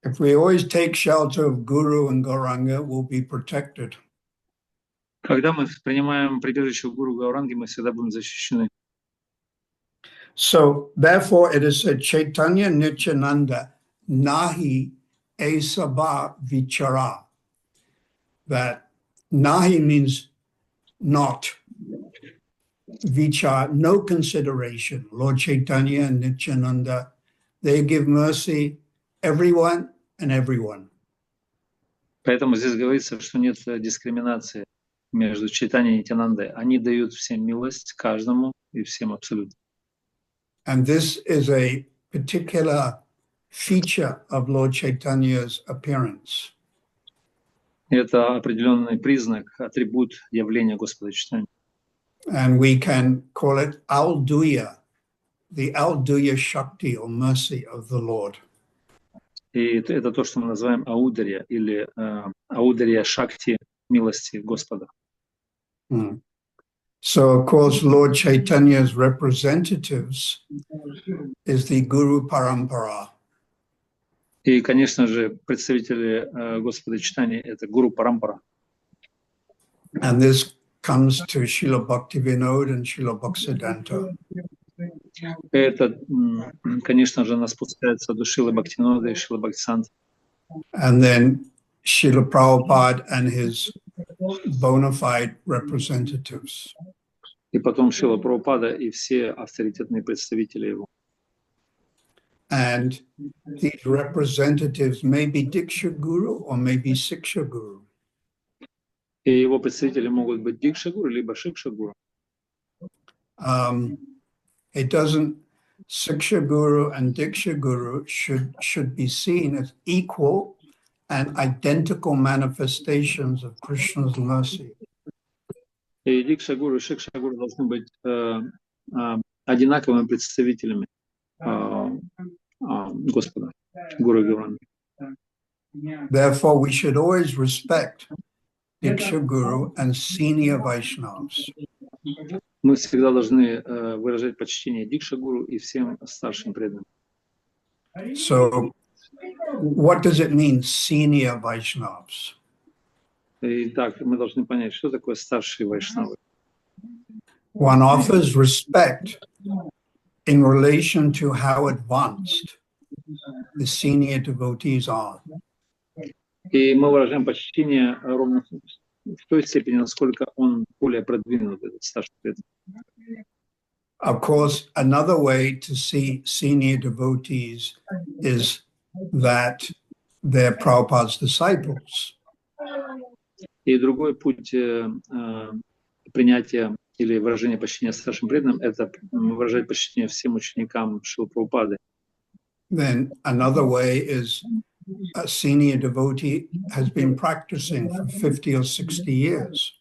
Speaker 4: If we always take shelter of Guru and Gauranga, we'll be protected.
Speaker 2: Когда мы принимаем прибежище в Гуру Гауранги, мы всегда будем защищены.
Speaker 4: So, therefore, it is said, Chaitanya Nityananda Nahi Esaba Vichara. That Nahi means not. Vichar, no consideration. Lord Chaitanya and Nityananda, they give mercy everyone and everyone.
Speaker 2: Поэтому здесь говорится, что нет дискриминации между Чайтаньей и Нитянандой. Они дают всем милость, каждому и всем абсолютно.
Speaker 4: And this is a particular feature of Lord Chaitanya's appearance.
Speaker 2: Это определенный признак, атрибут явления Господа Чайтаньи.
Speaker 4: And we can call it Alduya, the Alduya Shakti or mercy of the Lord.
Speaker 2: И это то, что мы называем аударья или аударья шакти милости Господа.
Speaker 4: So, of course, Lord Chaitanya's representatives is the Guru Parampara.
Speaker 2: И, конечно же, представители Господа Чайтаньи — это Гуру Парампара.
Speaker 4: And this comes to Srila Bhaktivinoda and Srila Bhaktisiddhanta.
Speaker 2: Это, конечно же, нас спускается до Шрилы Бхактивинода и Шрилы Бхактисиддханты.
Speaker 4: And then Srila Prabhupada and his bona fide representatives.
Speaker 2: И потом Шрила Прабхупада и все авторитетные представители его.
Speaker 4: And these representatives may be Diksha Guru or maybe Siksha Guru.
Speaker 2: И его представители могут быть Дикша Гуру либо Шикша Гуру.
Speaker 4: It doesn't, Siksha Guru and Diksha Guru should be seen as equal and identical manifestations of Krishna's mercy.
Speaker 2: И Дикша Гуру и Шикша Гуру должны быть одинаковыми представителями Господа, Гуру Гауранги.
Speaker 4: Therefore, we should always respect Diksha Guru and senior Vaishnavas.
Speaker 2: Мы всегда должны выражать почтение Дикша Гуру и всем старшим преданным.
Speaker 4: So, what does it mean, senior Vaishnavas?
Speaker 2: Итак, мы должны понять, что такое старшие вайшнавы.
Speaker 4: One offers respect in relation to how advanced the senior devotees are.
Speaker 2: И мы выражаем почтение ровно в той степени, насколько он более продвинут, этот старший преданный.
Speaker 4: Of course, another way to see senior devotees is that they're Prabhupada's disciples.
Speaker 2: И другой путь принятия или выражения почтения старшим преданным — это выражать почтение всем ученикам Шрилы Прабхупады.
Speaker 4: Then another way is a senior devotee has been practicing for 50 or 60 years.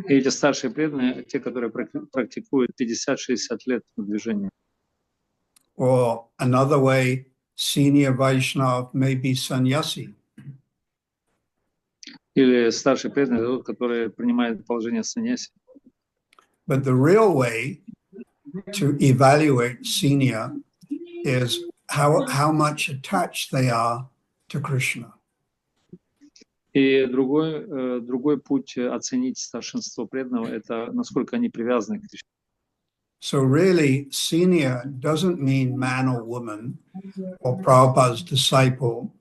Speaker 2: И эти старшие преданные, те, которые практикуют 50-60 лет в движении.
Speaker 4: Or another way, senior Vaishnava may be sannyasi.
Speaker 2: Или старший преданный, тот, который принимает положение саньяси.
Speaker 4: But the real way to evaluate senior is how much attached they are to Krishna.
Speaker 2: И другой путь оценить старшинство преданного — это насколько они привязаны к Кришне.
Speaker 4: So really, senior doesn't mean man or woman, or Prabhupada's disciple,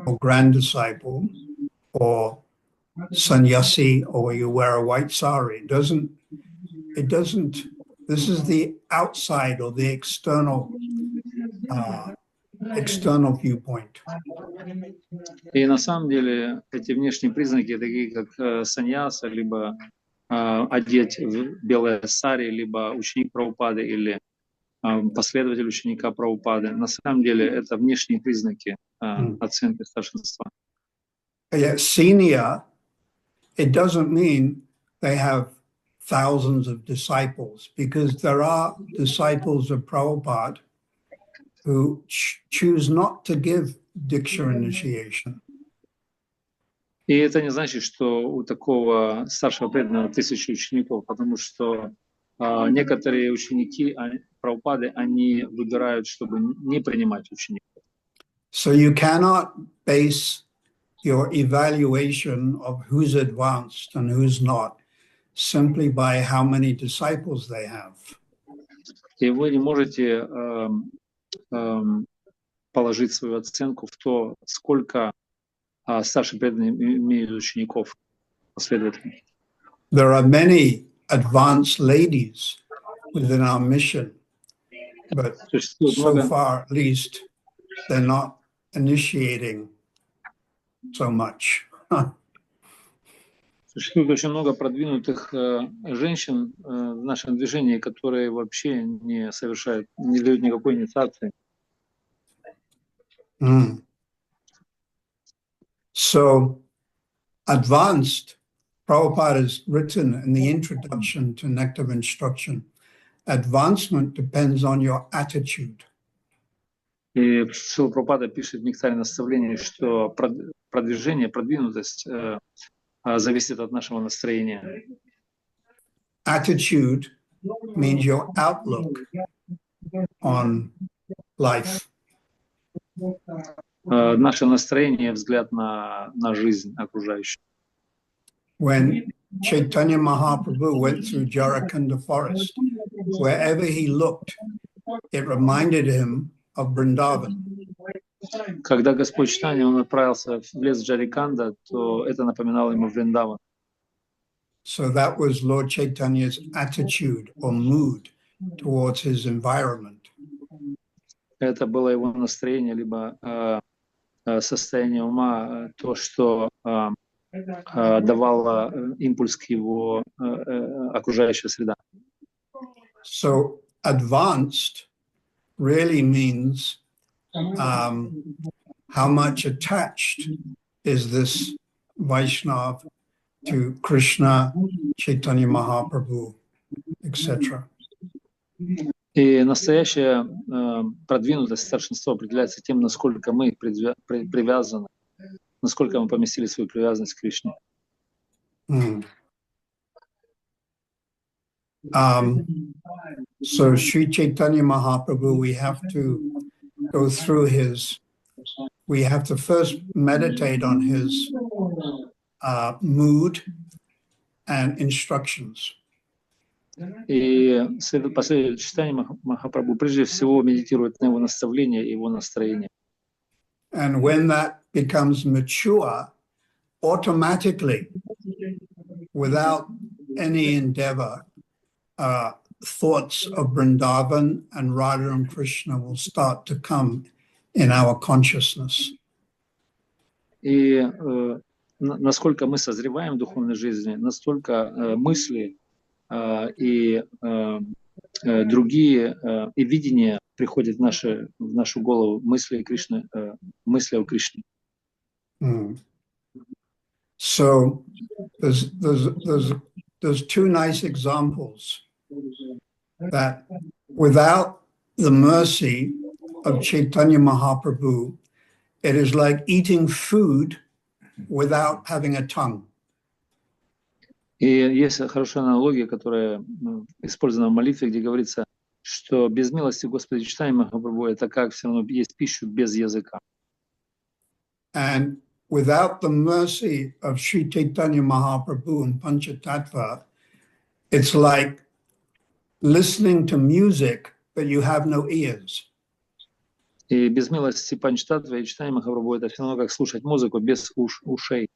Speaker 4: or grand disciple, or sannyasi, or you wear a white sari. It doesn't. This is the outside or the external viewpoint.
Speaker 2: И на самом деле эти внешние признаки, такие как саньяса, либо одеть в белое сари, либо ученик Прабхупады или последователь ученика Прабхупады, на самом деле это внешние признаки оценки старшинства.
Speaker 4: Senior, it doesn't mean they have thousands of disciples, because there are disciples of Prabhupada who choose not to give Diksha initiation.
Speaker 2: И это не значит, что у такого старшего преданного 1000 учеников, потому что некоторые ученики Прабхупады, они выбирают, чтобы не принимать учеников.
Speaker 4: So you cannot base your evaluation of who's advanced and who's not simply by how many disciples they have.
Speaker 2: И вы не можете положить свою оценку в то, сколько старшие преданные имеют учеников, последователей.
Speaker 4: There are many advanced ladies within our mission, but so far, at least, they're not initiating so much.
Speaker 2: Существует очень много продвинутых женщин в нашем движении, которые вообще не совершают, не дают никакой инициации.
Speaker 4: So, advanced, Prabhupada has written in the introduction to Nectar of Instruction, advancement depends on your attitude.
Speaker 2: И Шрила Прабхупада пишет в Нектаре наставления, что продвижение, продвинутость зависит от нашего настроения.
Speaker 4: Attitude means your outlook on life.
Speaker 2: Наше настроение, взгляд на жизнь окружающую.
Speaker 4: When Chaitanya Mahaprabhu went through Jharakanda forest, wherever he looked, it reminded him of Vrindavan.
Speaker 2: Когда Господь Чайтанья, он отправился в лес Джариканда, то это напоминало ему Вриндаван.
Speaker 4: So that was Lord Chaitanya's attitude or mood towards his environment.
Speaker 2: Это было его настроение, либо состояние ума, то, что давало импульс к его окружающей среде.
Speaker 4: So advanced really means how much attached is this Vaishnava to Krishna, Chaitanya Mahaprabhu, etc.
Speaker 2: И настоящая продвинутость старшинства определяется тем, насколько мы привязаны, насколько мы поместили свою привязанность к Кришне.
Speaker 4: So Sri Chaitanya Mahaprabhu, we have to go through we have to first meditate on his mood and instructions.
Speaker 2: И последователи читания Махапрабху прежде всего медитирует на его наставление и его настроение.
Speaker 4: And when that becomes mature, automatically, without any endeavor, thoughts of Vrindavan and Radha and Krishna will start to come in our consciousness.
Speaker 2: И насколько мы созреваем в духовной жизни, настолько мысли и другие и видения приходят в нашу голову, мысли Кришны, мысли о Кришне.
Speaker 4: So there's two nice examples that without the mercy of Chaitanya Mahaprabhu, it is like eating food without having a tongue.
Speaker 2: И есть хорошая аналогия, которая использована в молитве, где говорится, что без милости Господа Чайтаньи Махапрабху это как все равно есть пищу без языка.
Speaker 4: And without the mercy of Sri Chaitanya Mahaprabhu and Panchatattva, it's like listening to music, but you have no ears.
Speaker 2: И без милости Панчтаттвы и Чайтаньи Махапрабху это все равно как слушать музыку без ушей.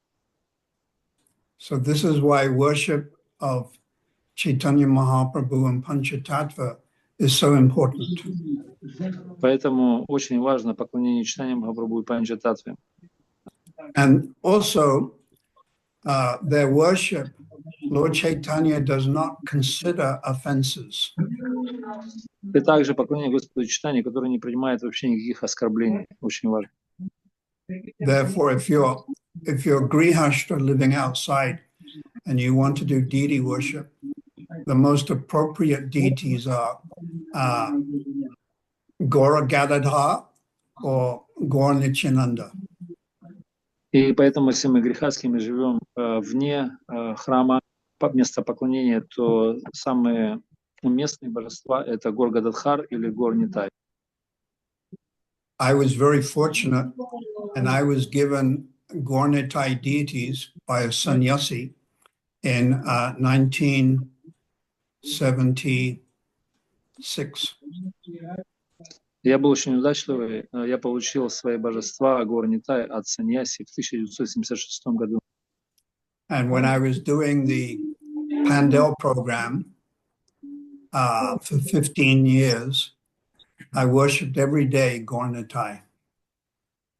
Speaker 4: So this is why worship of Chaitanya Mahaprabhu and Panchatattva is so important.
Speaker 2: Поэтому очень важно поклонение Чайтаньи Махапрабху и Панчтаттве.
Speaker 4: And also, their worship, Lord Chaitanya does not consider offenses.
Speaker 2: И также поклонение Господу Чайтаньи, которое не принимает вообще никаких оскорблений, очень важно.
Speaker 4: Therefore, if you're grihastha living outside and you want to do deity worship, the most appropriate deities are Gaura Gadadhar or Gaura Nityananda.
Speaker 2: И поэтому, если мы грехастскими живем вне храма, места поклонения, то самые уместные божества — это Гор Гададхар или Гор Нитай.
Speaker 4: I was very fortunate, and I was given Gaur Nitai deities by a sannyasi in 1976.
Speaker 2: Я был очень удачливый. Я получил свои божества Гор Нитай от саньяси в 1976 году.
Speaker 4: And when I was doing the Pandel program for 15 years, I worshipped every day Gaur Nitai.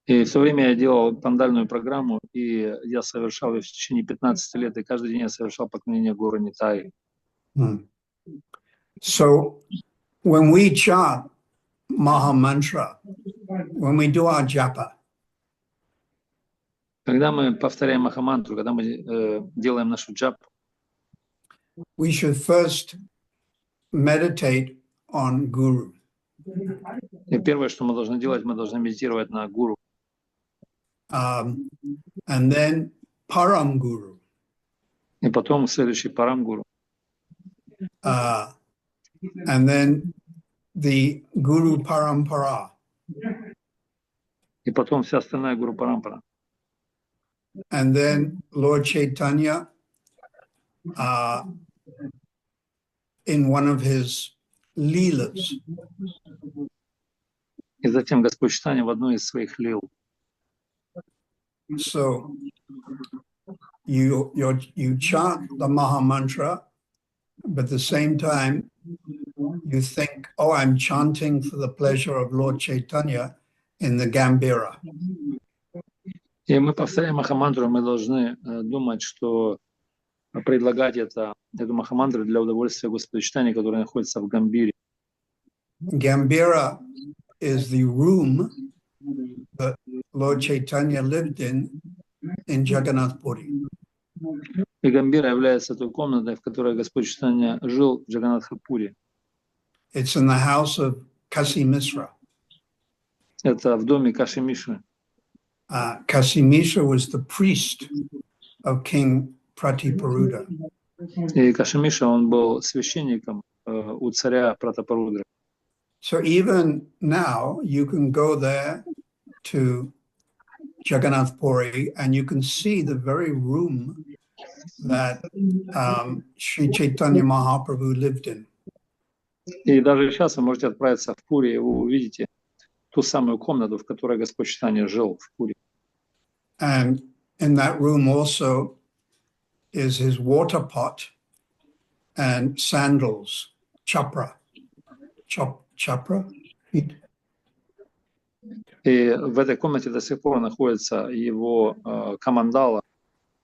Speaker 2: И в то время я делал пандальную программу, и я совершал ее в течение 15 лет, и каждый день я совершал поклонение Гору Нитай.
Speaker 4: So when we chant Maha Mantra, when we do our japa,
Speaker 2: Когда мы повторяем Махамантру, когда мы делаем нашу джап,
Speaker 4: we should first meditate on Guru.
Speaker 2: и первое, что мы должны делать, мы должны медитировать на Гуру.
Speaker 4: And then Param Guru.
Speaker 2: И потом следующий Парам Гуру.
Speaker 4: And then the Guru Parampara.
Speaker 2: И потом вся остальная Гуру Парампара.
Speaker 4: And then Lord Chaitanya, in one of his leelas.
Speaker 2: И затем Господь Чайтанья в одной из своих лил.
Speaker 4: So you chant the Maha Mantra, but at the same time you think, oh, I'm chanting for the pleasure of Lord Chaitanya in the Gambhira.
Speaker 2: И мы повторяем Махамантру, мы должны думать, что предлагать эту Махамантру для удовольствия Господа Чайтаньи, который находится в Гамбире.
Speaker 4: Gambhira is the room that Lord Chaitanya lived in Jagannath Puri.
Speaker 2: И Гамбира является той комнатой, в которой Господь Чайтанья жил в Джаганнатхапуре.
Speaker 4: It's in the house of Kasi Mishra.
Speaker 2: Это в доме Каши Мишры.
Speaker 4: Kasi Mishra was the priest of King Pratiparuda.
Speaker 2: И Каши Мишра, он был священником у царя Пратапарудры.
Speaker 4: So even now you can go there to Jagannath Puri and you can see the very room that Sri Chaitanya Mahaprabhu lived in.
Speaker 2: И даже сейчас вы можете отправиться в Пури, и вы увидите ту самую комнату, в которой Господь Чайтанья жил в Пури.
Speaker 4: And in that room also is his water pot and sandals, chapra. Chapra? Feet.
Speaker 2: И в этой комнате до сих пор находится его камандала,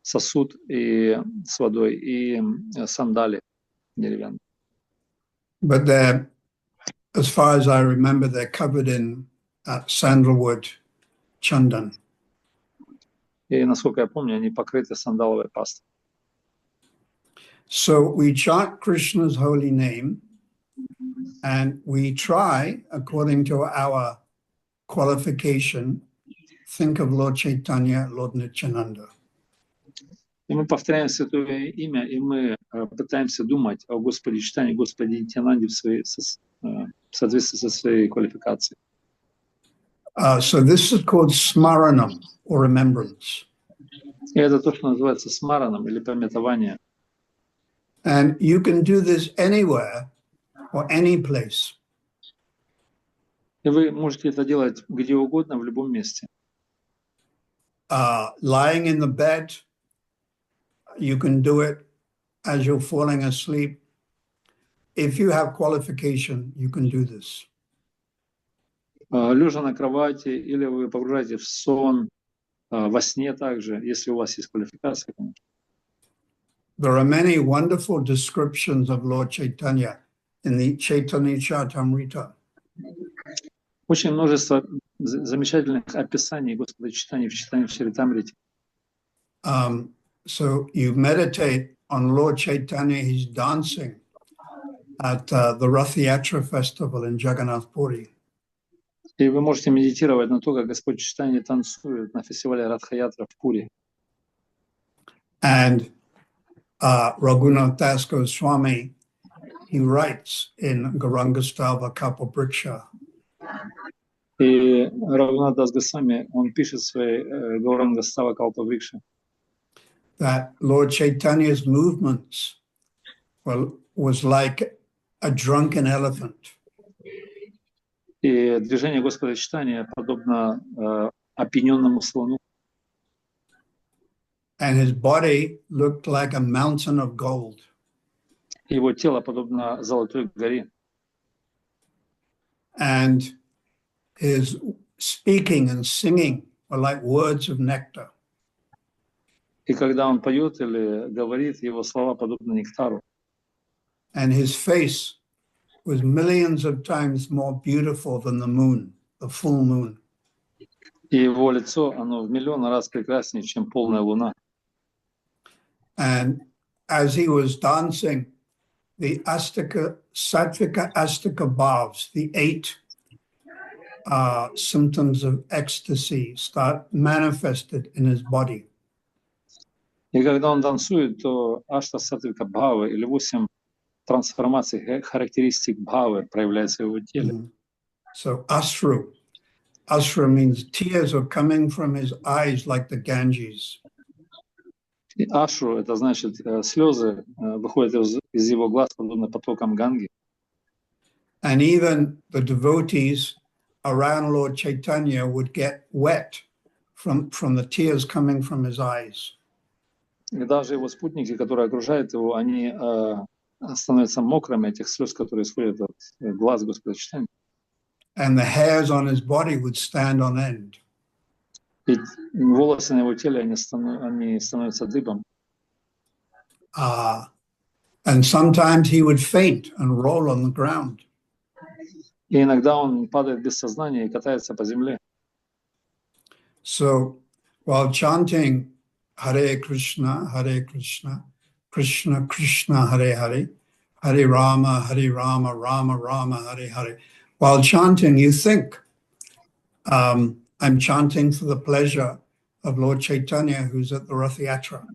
Speaker 2: сосуд и с водой, и сандали деревянные.
Speaker 4: But they're, as far as I remember, they're covered in sandalwood chandan.
Speaker 2: И, насколько я помню, они покрыты сандаловой пастой.
Speaker 4: So we chant Krishna's holy name, and we try, according to our qualification, think of Lord Chaitanya, Lord Nityananda.
Speaker 2: И мы повторяем святое имя, и мы пытаемся думать о Господе Чайтанье, Господе Нитьянанде в соответствии со своей квалификацией.
Speaker 4: So this is called smaranam, or remembrance.
Speaker 2: И это то, что называется смараном или памятование.
Speaker 4: And you can do this anywhere or any place.
Speaker 2: И вы можете это делать где угодно, в любом месте.
Speaker 4: Lying in the bed, you can do it as you're falling asleep. If you have qualification, you can do this.
Speaker 2: Лежа на кровати, или вы погружаете в сон, во сне также, если у вас есть квалификация, конечно.
Speaker 4: There are many wonderful descriptions of Lord Chaitanya in the Chaitanya Charitamrita.
Speaker 2: Очень множество замечательных описаний Господа Чайтаньи в Чайтанья Чаритамрите.
Speaker 4: So you meditate on Lord Chaitanya, he's dancing at the Rath Yatra festival in Jagannath Puri.
Speaker 2: И вы можете медитировать на то, как Господь Чайтанья танцует на фестивале Радха-ятра в Пури.
Speaker 4: And Raghunath Das Goswami, he writes in Gauranga Kalpabriksha.
Speaker 2: И Рагунат Дас Госвами, он пишет в своей Гауранга Става Калпаврикше,
Speaker 4: That Lord Chaitanya's movements was like a drunken elephant.
Speaker 2: И движение Господа Чайтаньи подобно опьяненному слону.
Speaker 4: And his body looked like a mountain of gold.
Speaker 2: Его тело подобно золотой горе.
Speaker 4: And his speaking and singing were like words of nectar.
Speaker 2: И когда он поет или говорит, его слова подобны нектару.
Speaker 4: And his face was millions of times more beautiful than the moon, the full moon.
Speaker 2: И его лицо, оно в миллион раз прекраснее, чем полная луна.
Speaker 4: And as he was dancing, the Sattvika Astika Bhavs, the 8 symptoms of ecstasy, start manifested in his body.
Speaker 2: И когда он танцует, то ашта саттвика бхавы или 8 трансформаций, характеристик бхавы проявляются в его теле.
Speaker 4: So Asru. Asru means tears are coming from his eyes like the Ganges.
Speaker 2: И ашру, это значит слезы выходят из его глаз подобно потокам Ганги.
Speaker 4: And even the devotees around Lord Chaitanya would get wet from the tears coming from his eyes.
Speaker 2: И даже его спутники, которые окружают его, они становятся мокрыми этих слез, которые исходят от глаз Господа Чайтаньи.
Speaker 4: And the hairs on his body would stand on end.
Speaker 2: И волосы на его теле, они становятся дыбом.
Speaker 4: And sometimes he would faint and roll on the ground.
Speaker 2: И иногда он падает без сознания и катается по земле.
Speaker 4: So while chanting Hare Krishna, Krishna Krishna, Hare Hare, Hare Rama, Rama Rama, Hare Hare. While chanting, you think, I'm chanting for the pleasure of Lord Chaitanya, who's at the Rath Yatra.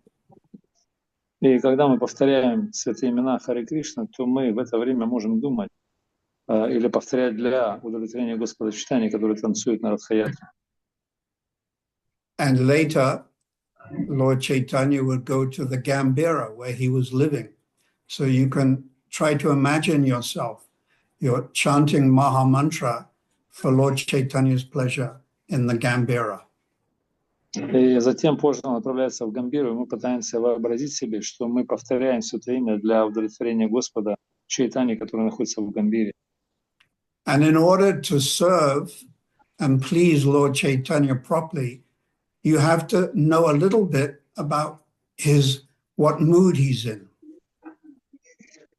Speaker 2: И когда мы повторяем святые имена Харе Кришна, то мы в это время можем думать или повторять для удовлетворения Господа Чайтаньи, который танцует на Радха-ятре.
Speaker 4: And later, Lord Chaitanya would go to the Gambhira where he was living. So you can try to imagine yourself, you're chanting Maha Mantra for Lord Chaitanya's pleasure in the Gambhira.
Speaker 2: И затем позже он отправляется в Гамбиру, и мы пытаемся вообразить себе, что мы повторяем все это имя для удовлетворения Господа Чайтани, который находится в Гамбире.
Speaker 4: And in order to serve and please Lord Chaitanya properly, you have to know a little bit about what mood he's in.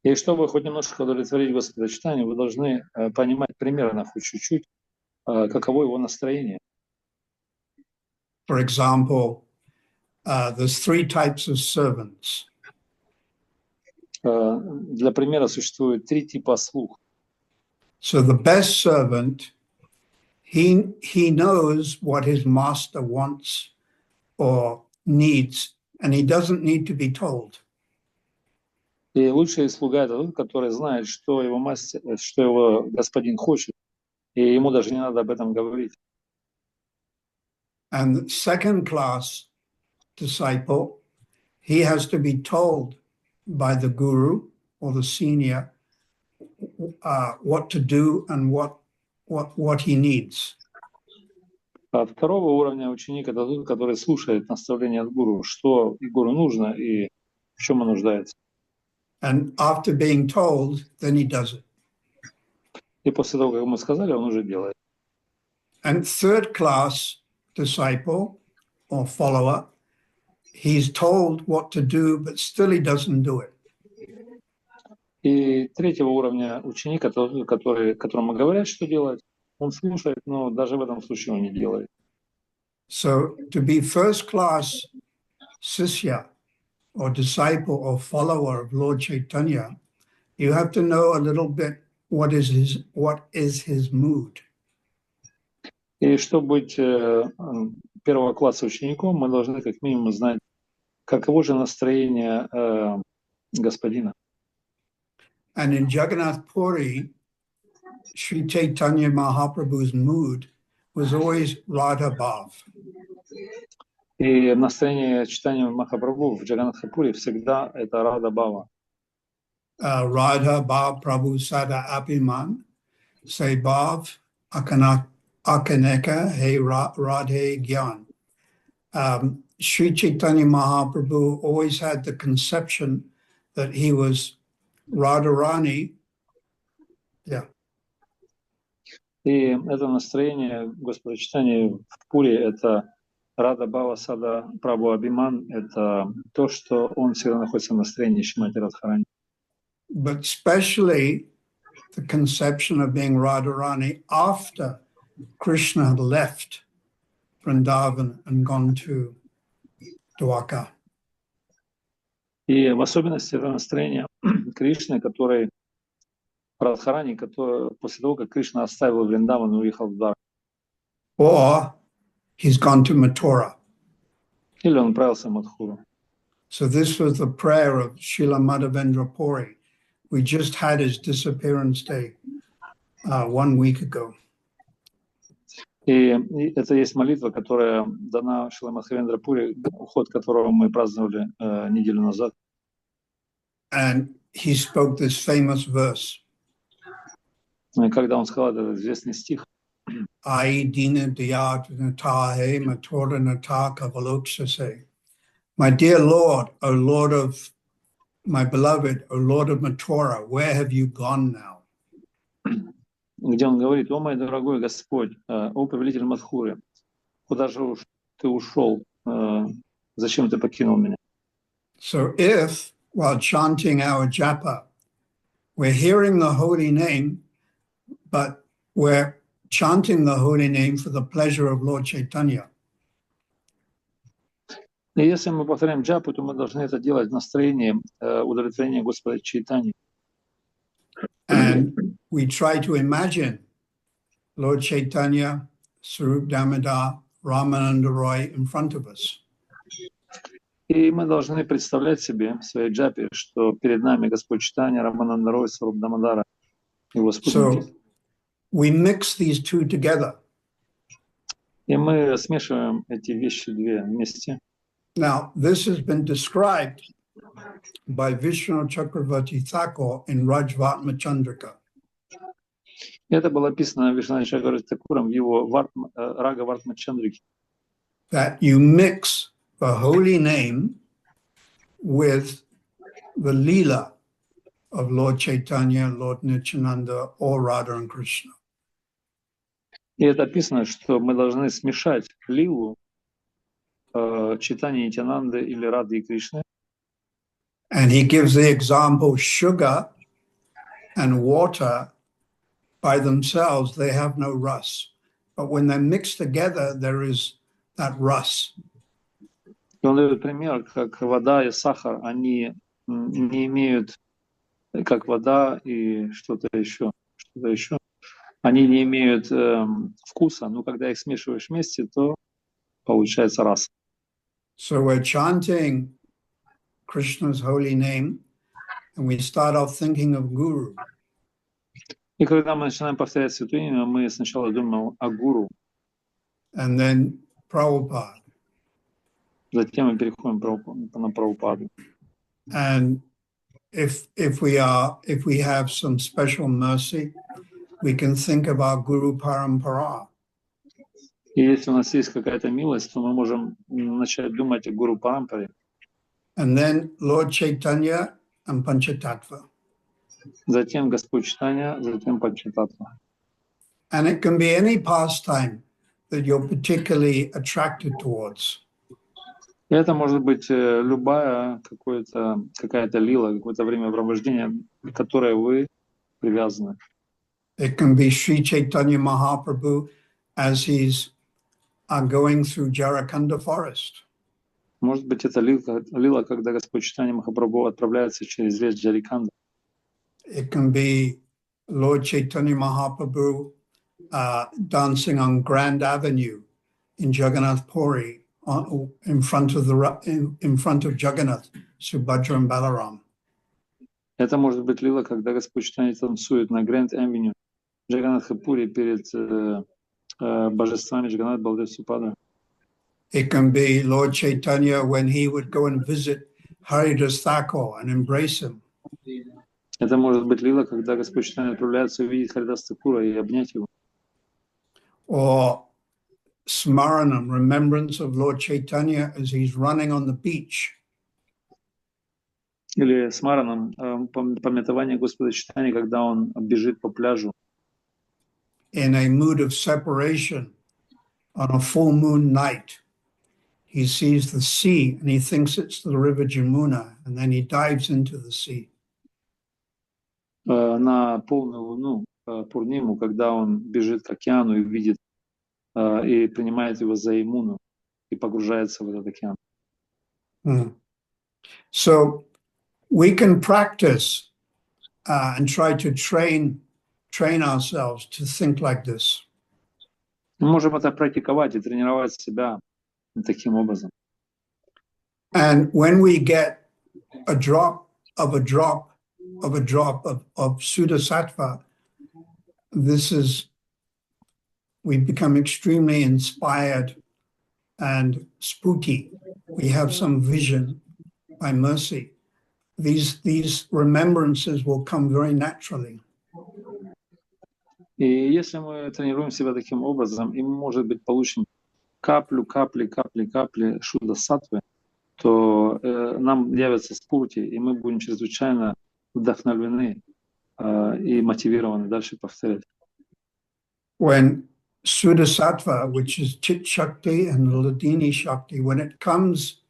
Speaker 2: И чтобы хоть немножко удовлетворить Господа Чайтани, вы должны понимать примерно хоть чуть-чуть, каково его настроение.
Speaker 4: For example, there's 3 types of servants.
Speaker 2: Для примера существует 3 типа слуг.
Speaker 4: So the best servant, he knows what his master wants or needs, and he doesn't need to be told.
Speaker 2: И лучший слуга — это тот, который знает, что его мастер, что его господин хочет, и ему даже не надо об этом говорить.
Speaker 4: And the second class disciple, he has to be told by the guru or the senior what to do and what he needs.
Speaker 2: А второго уровня ученик — это тот, который слушает наставления от гуру, что и гуру нужно и в чем он нуждается.
Speaker 4: And after being told, then he does it.
Speaker 2: И после того, как ему сказали, он уже делает.
Speaker 4: And third class disciple or follower, he's told what to do, but still he doesn't do it.
Speaker 2: И третьего уровня ученик — это тот, которому говорят, что делать, он слушает, но даже в этом случае он не делает.
Speaker 4: So to be first class sisya or disciple or follower of Lord Chaitanya, you have to know a little bit what is his mood.
Speaker 2: И чтобы быть первого класса учеником, мы должны как минимум знать, каково же настроение господина.
Speaker 4: And in Jagannath Puri, Sri Chaitanya Mahaprabhu's mood was always Radha Bhav.
Speaker 2: И настроение читания Махапрабху в Джаганнатхапуре всегда это Рада Бхава.
Speaker 4: Radha Bhav Prabhu Sada Apiman, Say Bhav Akaneka He Radhe Gyan. Sri Chaitanya Mahaprabhu always had the conception that he was Radharani. Yeah.
Speaker 2: И это настроение Господа читания в Пуре, это Рада Бхава Сада Прабху Абиман, это то, что он всегда находится в настроении Шримати Радхарани.
Speaker 4: But especially the conception of being Radharani after Krishna had left Vrindavan and gone to Dwarka.
Speaker 2: И в особенности это настроение Кришны, который Радхарани, который после того, как Кришна оставил Вриндаван и уехал в Дварку.
Speaker 4: Or he's gone to Mathura.
Speaker 2: Или он отправился в Мадхуру.
Speaker 4: So this was the prayer of Srila Madhavendra Puri. We just had his disappearance day 1 week ago.
Speaker 2: И это есть молитва, которая дана Шрила Мадхавендра Пури, уход которого мы праздновали неделю назад.
Speaker 4: And he spoke this famous verse.
Speaker 2: И когда он сказал этот известный стих,
Speaker 4: Ai dina diyat natahe matora nata kavalokshase. My dear Lord, O Lord of my beloved, O Lord of Mathura, where have you gone now?
Speaker 2: где он говорит: «О мой дорогой Господь, о повелитель Мадхуры, куда же ты ушел? Зачем ты покинул меня?»
Speaker 4: So if, while chanting our japa, we're hearing the holy name, but we're chanting the holy name for the pleasure of Lord Chaitanya.
Speaker 2: И если мы повторяем джапу, то мы должны это делать в настроении удовлетворения Господа Чайтани.
Speaker 4: And we try to imagine Lord Chaitanya, Sarup Damodar, Ramananda Roy in front of us.
Speaker 2: И мы должны представлять себе в своей джапе, что перед нами Господь Чайтанья, Рамананда Рой, Саруп Дамодара, его спутники.
Speaker 4: So we mix these two together.
Speaker 2: И мы смешиваем эти вещи две вместе.
Speaker 4: Now, this has been described by Vishnu Chakravarti Thakur in Rajvatma Chandrika.
Speaker 2: Это было описано Вишну Чакраварти Такуром в его Рага Вартма Чандрике.
Speaker 4: That you mix the holy name with the Leela of Lord Chaitanya, Lord Nityananda, or Radha and Krishna.
Speaker 2: И это описано, что мы должны смешать лилу Чайтаньи, Нитянанды или Рады и Кришны.
Speaker 4: And he gives the example, sugar and water by themselves, they have no rus. But when they're mixed together, there is that rus.
Speaker 2: И он дает пример, как вода и сахар, они не имеют, как вода и что-то еще, они не имеют вкуса, но когда их смешиваешь вместе, то получается раса.
Speaker 4: So we're chanting Krishna's holy name, and we start off thinking of Guru.
Speaker 2: И когда мы начинаем повторять святое имя, мы сначала думаем о гуру,
Speaker 4: And then Prabhupada.
Speaker 2: затем мы переходим на Прабхупаду.
Speaker 4: And if we have some special mercy, we can think of our Guru Parampara.
Speaker 2: И если у нас есть какая-то милость, то мы можем начать думать о Гуру Парампаре.
Speaker 4: And then Lord Chaitanya and Panchatattva.
Speaker 2: Затем Господь Чайтанья, затем Панчататтва.
Speaker 4: And it can be any pastime that you're particularly attracted towards.
Speaker 2: И это может быть любая какая-то лила, какое-то времяпровождения, к которой вы привязаны.
Speaker 4: It can be Sri Chaitanya Mahaprabhu as he's going through Jarakanda forest.
Speaker 2: Может быть, это лила, когда Господь Чайтанья Махапрабху отправляется через лес Джариканда.
Speaker 4: It can be Lord Chaitanya Mahaprabhu dancing on Grand Avenue in Jagannath Puri in front of Jagannath, Subhadra and Balaram.
Speaker 2: Это может быть лила, когда Господь Чайтанья танцует на Гранд Авеню Джаганнатха-Пури перед божествами Джаганнат, Балдев, Супадра.
Speaker 4: It can be Lord Chaitanya when he would go and visit Haridas Thakur and embrace him.
Speaker 2: Это может быть лила, когда Господь Чайтанья отправляется увидеть Харидас Такура и обнять его.
Speaker 4: Or Smaranam, remembrance of Lord Chaitanya as he's running on the beach.
Speaker 2: Или Смараном, памятование Господа Чайтаньи, когда он бежит по пляжу.
Speaker 4: In a mood of separation on a full moon night. He sees the sea and he thinks it's the river Jamuna, and then he dives into the sea.
Speaker 2: На полную луну, Пурниму, когда он бежит к океану и видит, и принимает его за Ямуну, и погружается в этот океан.
Speaker 4: So we can practice and try to train ourselves to think like this.
Speaker 2: Мы можем это практиковать и тренировать себя таким образом.
Speaker 4: And when we get a drop of Sudasattva, we become extremely inspired and spooky. We have some vision by mercy. These remembrances will come very naturally.
Speaker 2: И если мы тренируем себя таким образом, и мы, может быть, получим капли шуда саттвы, то нам явятся спурти, и мы будем чрезвычайно вдохновлены и мотивированы дальше повторять.
Speaker 4: When Sudasattva, which is Chit Shakti and Ladini Shakti, when it comes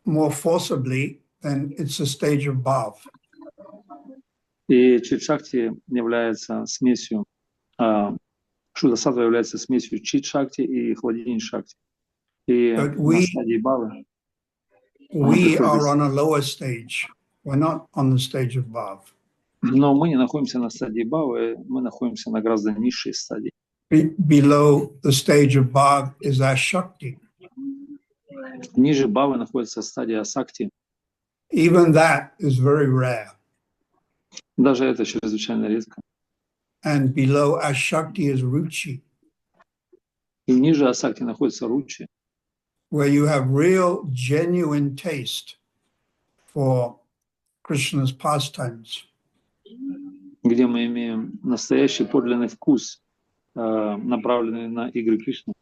Speaker 4: more forcibly, then it's a stage of bhav.
Speaker 2: И чит-шакти является смесью, шуда-саттва является смесью чит-шакти и хладини-шакти. И на стадии бхавы
Speaker 4: we are on a lower stage. We're not on the stage of bhav.
Speaker 2: Но мы не находимся на стадии бхавы, мы находимся на гораздо низшей стадии.
Speaker 4: Below the stage of bhav is our shakti.
Speaker 2: Ниже бхавы находится стадия асакти.
Speaker 4: Even that is very rare.
Speaker 2: Даже это чрезвычайно редко.
Speaker 4: And below our shakti is ruchi.
Speaker 2: И ниже асакти находится ручи.
Speaker 4: where you have real, genuine taste for Krishna's pastimes.
Speaker 2: Где мы имеем настоящий подлинный вкус, направленный на игры Кришны.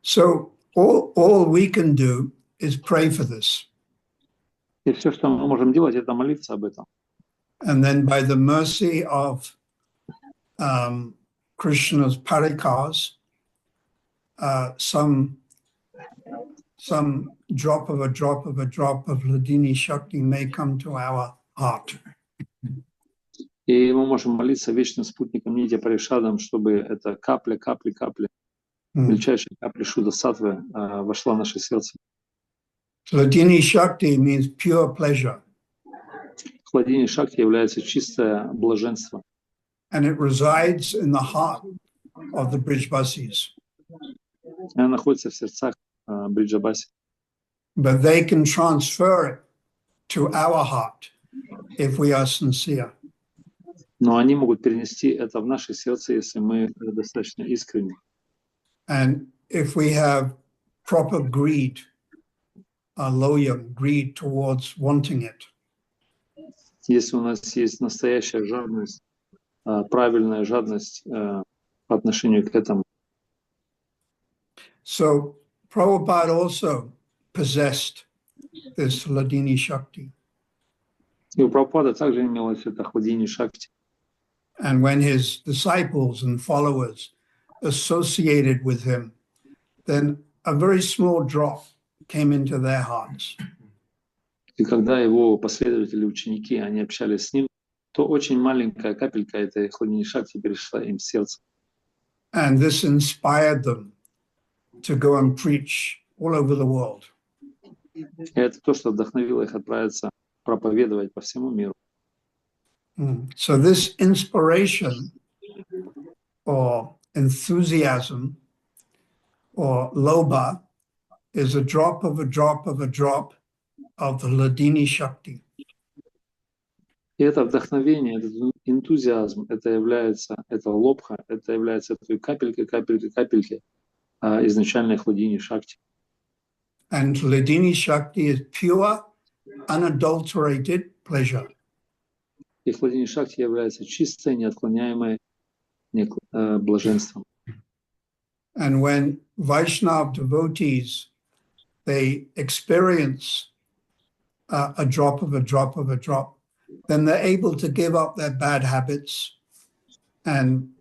Speaker 4: So all we can do is pray for this.
Speaker 2: И все, что мы можем делать, это молиться об этом.
Speaker 4: And then by the mercy of Krishna's parikars, some drop of a drop of a drop of Hladini Shakti may come to our heart.
Speaker 2: И мы можем молиться вечным спутником Нитья Паришадам, чтобы эта капля, мельчайшая капля Шуда Саттвы вошла в наше сердце.
Speaker 4: Hladini Shakti means pure pleasure.
Speaker 2: Хладини Шакти является чистое блаженство.
Speaker 4: And it resides in the heart of the Brijbasis.
Speaker 2: Она находится в сердцах Бриджабаси.
Speaker 4: But they can transfer it to our heart if we are sincere.
Speaker 2: Но они могут перенести это в наше сердце, если мы достаточно искренни.
Speaker 4: And if we have proper greed, loyam, greed towards wanting it.
Speaker 2: Если у нас есть настоящая жадность, правильная жадность по отношению к этому.
Speaker 4: So Prabhupada also possessed this Hladini Shakti.
Speaker 2: И у Прабхупады также имелось это Хладини Шакти.
Speaker 4: And when his disciples and followers associated with him, then a very small drop came into their hearts.
Speaker 2: И когда его последователи, ученики, они общались с ним, то очень маленькая капелька этой Хладини Шакти перешла им в сердце.
Speaker 4: And this inspired them to go and preach all over the world.
Speaker 2: И это то, что вдохновило их отправиться проповедовать по всему миру.
Speaker 4: So this inspiration or enthusiasm or lobha is a drop of a drop of a drop of the Hladini Shakti.
Speaker 2: И это вдохновение, этот энтузиазм, это лобха, это является той капелькой изначальной Хладини Шакти.
Speaker 4: And Hladini Shakti is pure, unadulterated pleasure.
Speaker 2: И Хладини Шакти является чистое, неотклоняемое блаженством.
Speaker 4: And when Vaishnava devotees, they experience a drop of a drop of a drop, then they're able to give up their bad habits and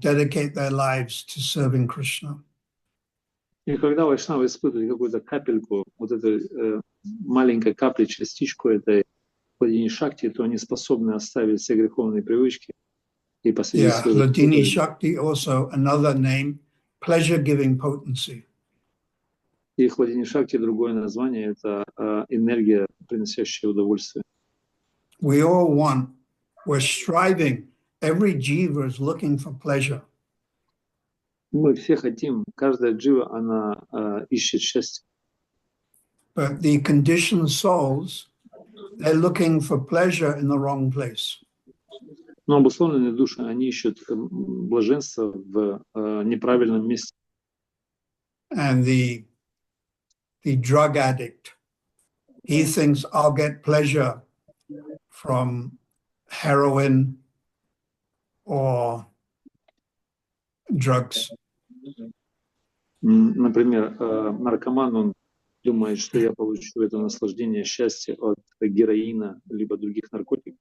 Speaker 4: dedicate their lives to serving Krishna.
Speaker 2: И когда вайшнавы испытывают какую-то капельку, вот этой маленькой капли, частичку этой Хладини Шакти, то они способны оставить все греховные привычки и посвятить свою жизнь.
Speaker 4: Hladini Shakti also another name, pleasure-giving potency.
Speaker 2: И Хладини Шакти другое название — это энергия, приносящая удовольствие.
Speaker 4: We're striving, every jiva is looking for pleasure.
Speaker 2: Мы все хотим, каждая джива, она ищет счастье.
Speaker 4: But the conditioned souls, they're looking for pleasure in the wrong place.
Speaker 2: Но обусловленные души, они ищут блаженство в неправильном месте.
Speaker 4: And the drug addict, he thinks I'll get pleasure from heroin or drugs.
Speaker 2: Например, наркоман, он думает, что я получу это наслаждение, счастье от героина либо других наркотиков.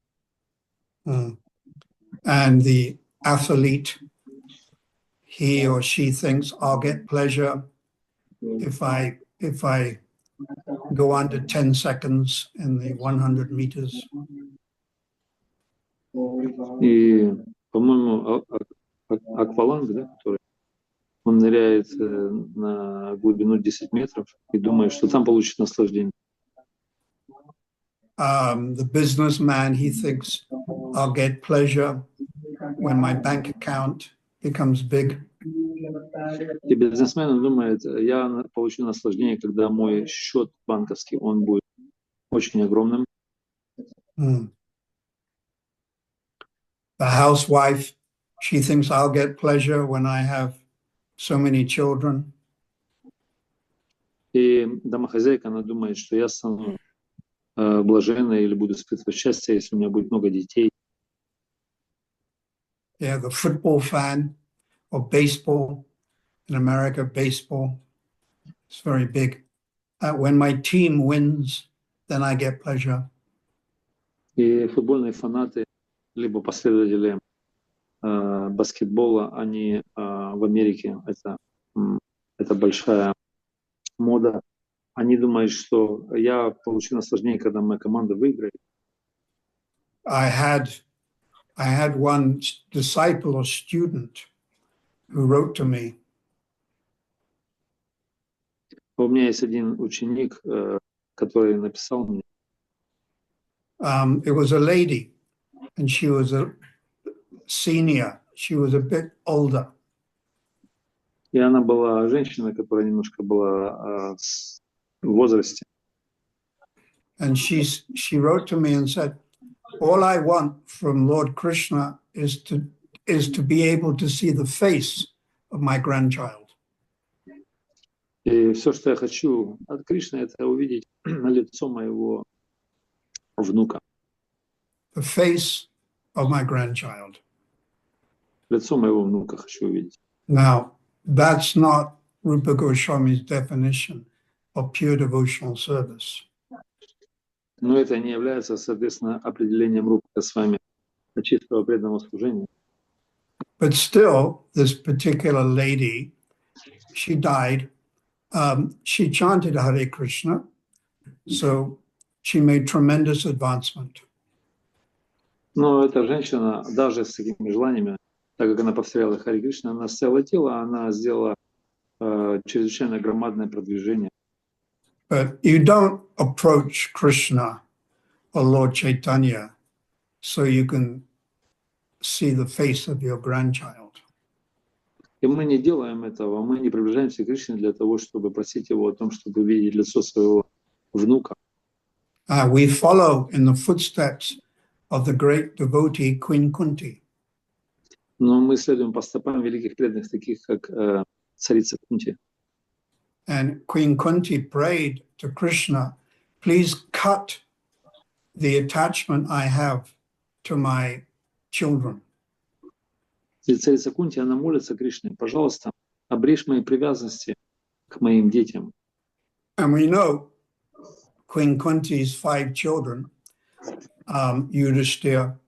Speaker 4: And the athlete, he or she thinks I'll get pleasure if I go under 10 seconds in the 100 meters.
Speaker 2: И, по-моему, акваланг, да, который он ныряет на глубину 10 метров и думает, что там получит наслаждение.
Speaker 4: The businessman, he thinks I'll get pleasure when my bank account becomes big.
Speaker 2: И бизнесмен думает, я получу наслаждение, когда мой счет банковский, он будет очень огромным.
Speaker 4: The housewife, she thinks I'll get pleasure when I have so many children.
Speaker 2: И домохозяйка, она думает, что я стану блаженной или буду испытывать счастье, если у меня будет много детей.
Speaker 4: Yeah, the football fan or baseball. In America, baseball is very big. When my team wins, then I get pleasure.
Speaker 2: И футбольные фанаты, либо последователи баскетбола, они в Америке, это большая мода. Они думают, что я получу наслаждение, когда моя команда выиграет.
Speaker 4: I had one disciple or student who wrote to me.
Speaker 2: У меня есть один ученик, который написал мне.
Speaker 4: It was a lady, and she was a senior. She was a bit older.
Speaker 2: И она была женщина, которая немножко была в возрасте.
Speaker 4: And she wrote to me and said, all I want from Lord Krishna is to be able to see the face of my grandchild.
Speaker 2: И все, что я хочу от Кришны, это увидеть лицо моего внука.
Speaker 4: The face of my grandchild.
Speaker 2: Лицо моего внука хочу увидеть.
Speaker 4: Now, that's not Rupa Goswami's definition of pure devotional service.
Speaker 2: Но это не является, соответственно, определением Рупы Госвами чистого преданного служения.
Speaker 4: But still, this particular lady, she died. She chanted Hare Krishna, so she made tremendous advancement.
Speaker 2: Но эта женщина, даже с такими желаниями, так как она повторяла Харе Кришна, она целое тело, она сделала чрезвычайно громадное продвижение.
Speaker 4: But you don't approach Krishna or Lord Chaitanya so you can see the face of your grandchild.
Speaker 2: И мы не делаем этого, мы не приближаемся к Кришне для того, чтобы просить его о том, чтобы увидеть лицо своего внука.
Speaker 4: We follow in the footsteps of the great devotee Queen Kunti.
Speaker 2: Но мы следуем по стопам великих преданных, таких как царица Кунти.
Speaker 4: And Queen Kunti prayed to Krishna, please cut the attachment I have to my children.
Speaker 2: И царица Кунти, она молится Кришне, пожалуйста, обрежь мои привязанности к моим детям.
Speaker 4: And we know Queen Kunti's 5 children, Yudhishthira,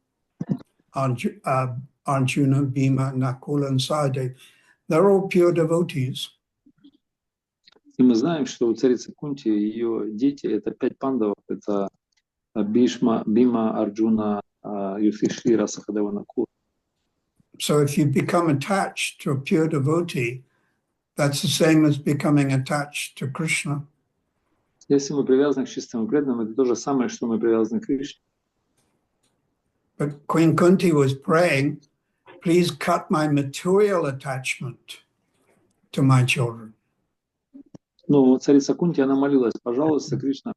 Speaker 4: Arjuna, Bhima, Nakula, and Sahadeva, they're all pure devotees.
Speaker 2: И мы знаем, что у царицы Кунти, ее дети, это 5 пандавов, это Бхишма, Бима, Арджуна, Юдхишthira, Сахадева, Накула.
Speaker 4: So if you become attached to a pure devotee, that's the same as becoming attached to Krishna.
Speaker 2: Если мы привязаны к чистому преданному, это то же самое, что мы привязаны к Кришне.
Speaker 4: But Queen Kunti was praying, please cut my material attachment to my children.
Speaker 2: Но царица Кунти, она молилась, пожалуйста, Кришна,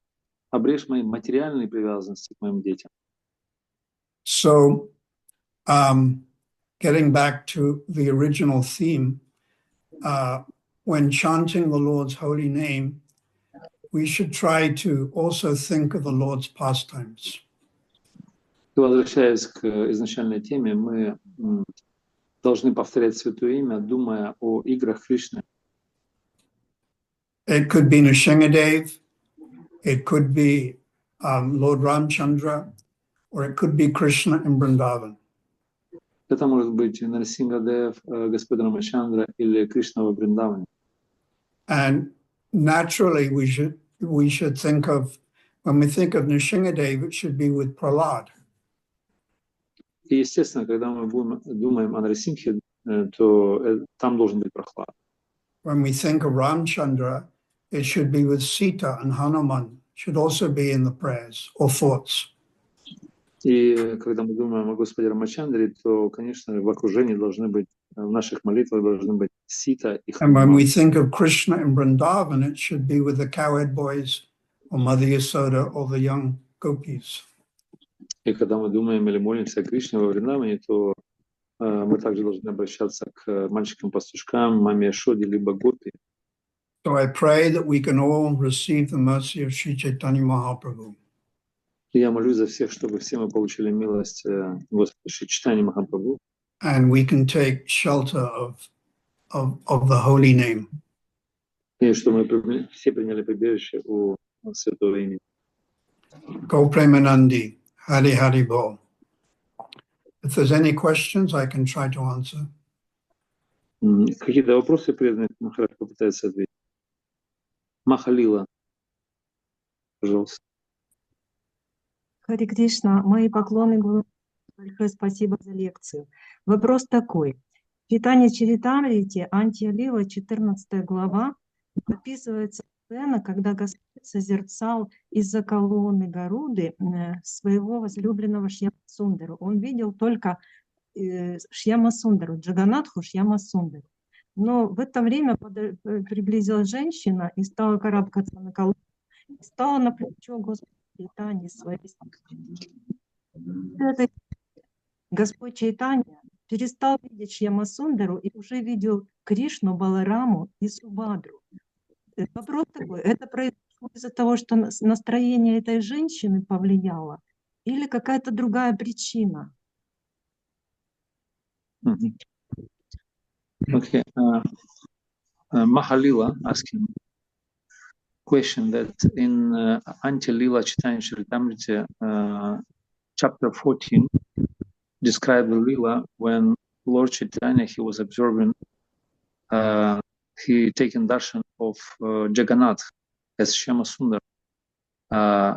Speaker 2: обрежь мои материальные привязанности к моим детям.
Speaker 4: So, getting back to the original theme, when chanting the Lord's holy name, we should try to also think of the Lord's pastimes.
Speaker 2: Возвращаясь к изначальной теме, мы должны повторять Святое Имя, думая о играх Кришны.
Speaker 4: It could be Nrsimhadev, it could be Lord Ramchandra, or it could be Krishna in Vrindavan.
Speaker 2: Это может быть Нарсингадев, Господь Рамачандра или Кришна во Вриндаване.
Speaker 4: And naturally, we should think of, when we think of Nrsimhadev, it should be with Prahlad.
Speaker 2: И, естественно, когда мы думаем о Нарсимхе, то там должен быть Прахлад.
Speaker 4: When we think of Ramchandra, it should be with Sita, and Hanuman should also be in the prayers or thoughts.
Speaker 2: И когда мы думаем о Господе Рамачандре, то, конечно, в окружении должны быть, в наших молитвах должны быть Сита и
Speaker 4: And when we
Speaker 2: Хануман.
Speaker 4: think of Krishna in Vrindavan, it should be with the cowherd boys or Mother Yasoda or the young gopis.
Speaker 2: И когда мы думаем или молимся о Кришне во Вриндаване, то мы также должны обращаться к мальчикам-пастушкам, маме Ашоде, либо Гопи.
Speaker 4: So I pray that we can all receive the mercy of Sri Chaitanya Mahaprabhu.
Speaker 2: Я молюсь за всех, чтобы все мы получили милость Господа Шри Чайтаньи Махапрабху.
Speaker 4: And we can take shelter of the holy name.
Speaker 2: И что мы все приняли прибежище у святого имени.
Speaker 4: Go Premanandi, Hari Hari Bol. If there's any questions, I can try to answer.
Speaker 2: Какие-то вопросы преданные, Махарадж попытается ответить. Махалила, пожалуйста.
Speaker 7: Харе Кришна, мои поклоны, Гуру. Большое спасибо за лекцию. Вопрос такой. В Чайтанья Чаритамрите, Антия-лила, 14 глава, описывается сцена, когда Господь созерцал из-за колонны Гаруды своего возлюбленного Шьямасундару. Он видел только Шьямасундару, Джаганатху Шьямасундару. Но в это время приблизилась женщина и стала карабкаться на колонну, и стала на плечо Господа Чайтаньи своей. Господь Чайтанья перестал видеть Шьямасундару и уже видел Кришну, Балараму и Субадру. Вопрос такой, это произошло из-за того, что настроение этой женщины повлияло, или какая-то другая причина?
Speaker 2: Okay. Mahalila asking question that in Ante-lila Chaitanya Charitamrita, chapter 14, describe the lila when Lord Chaitanya, he was observing, he taken darshan of Jagannath as Shyamasundar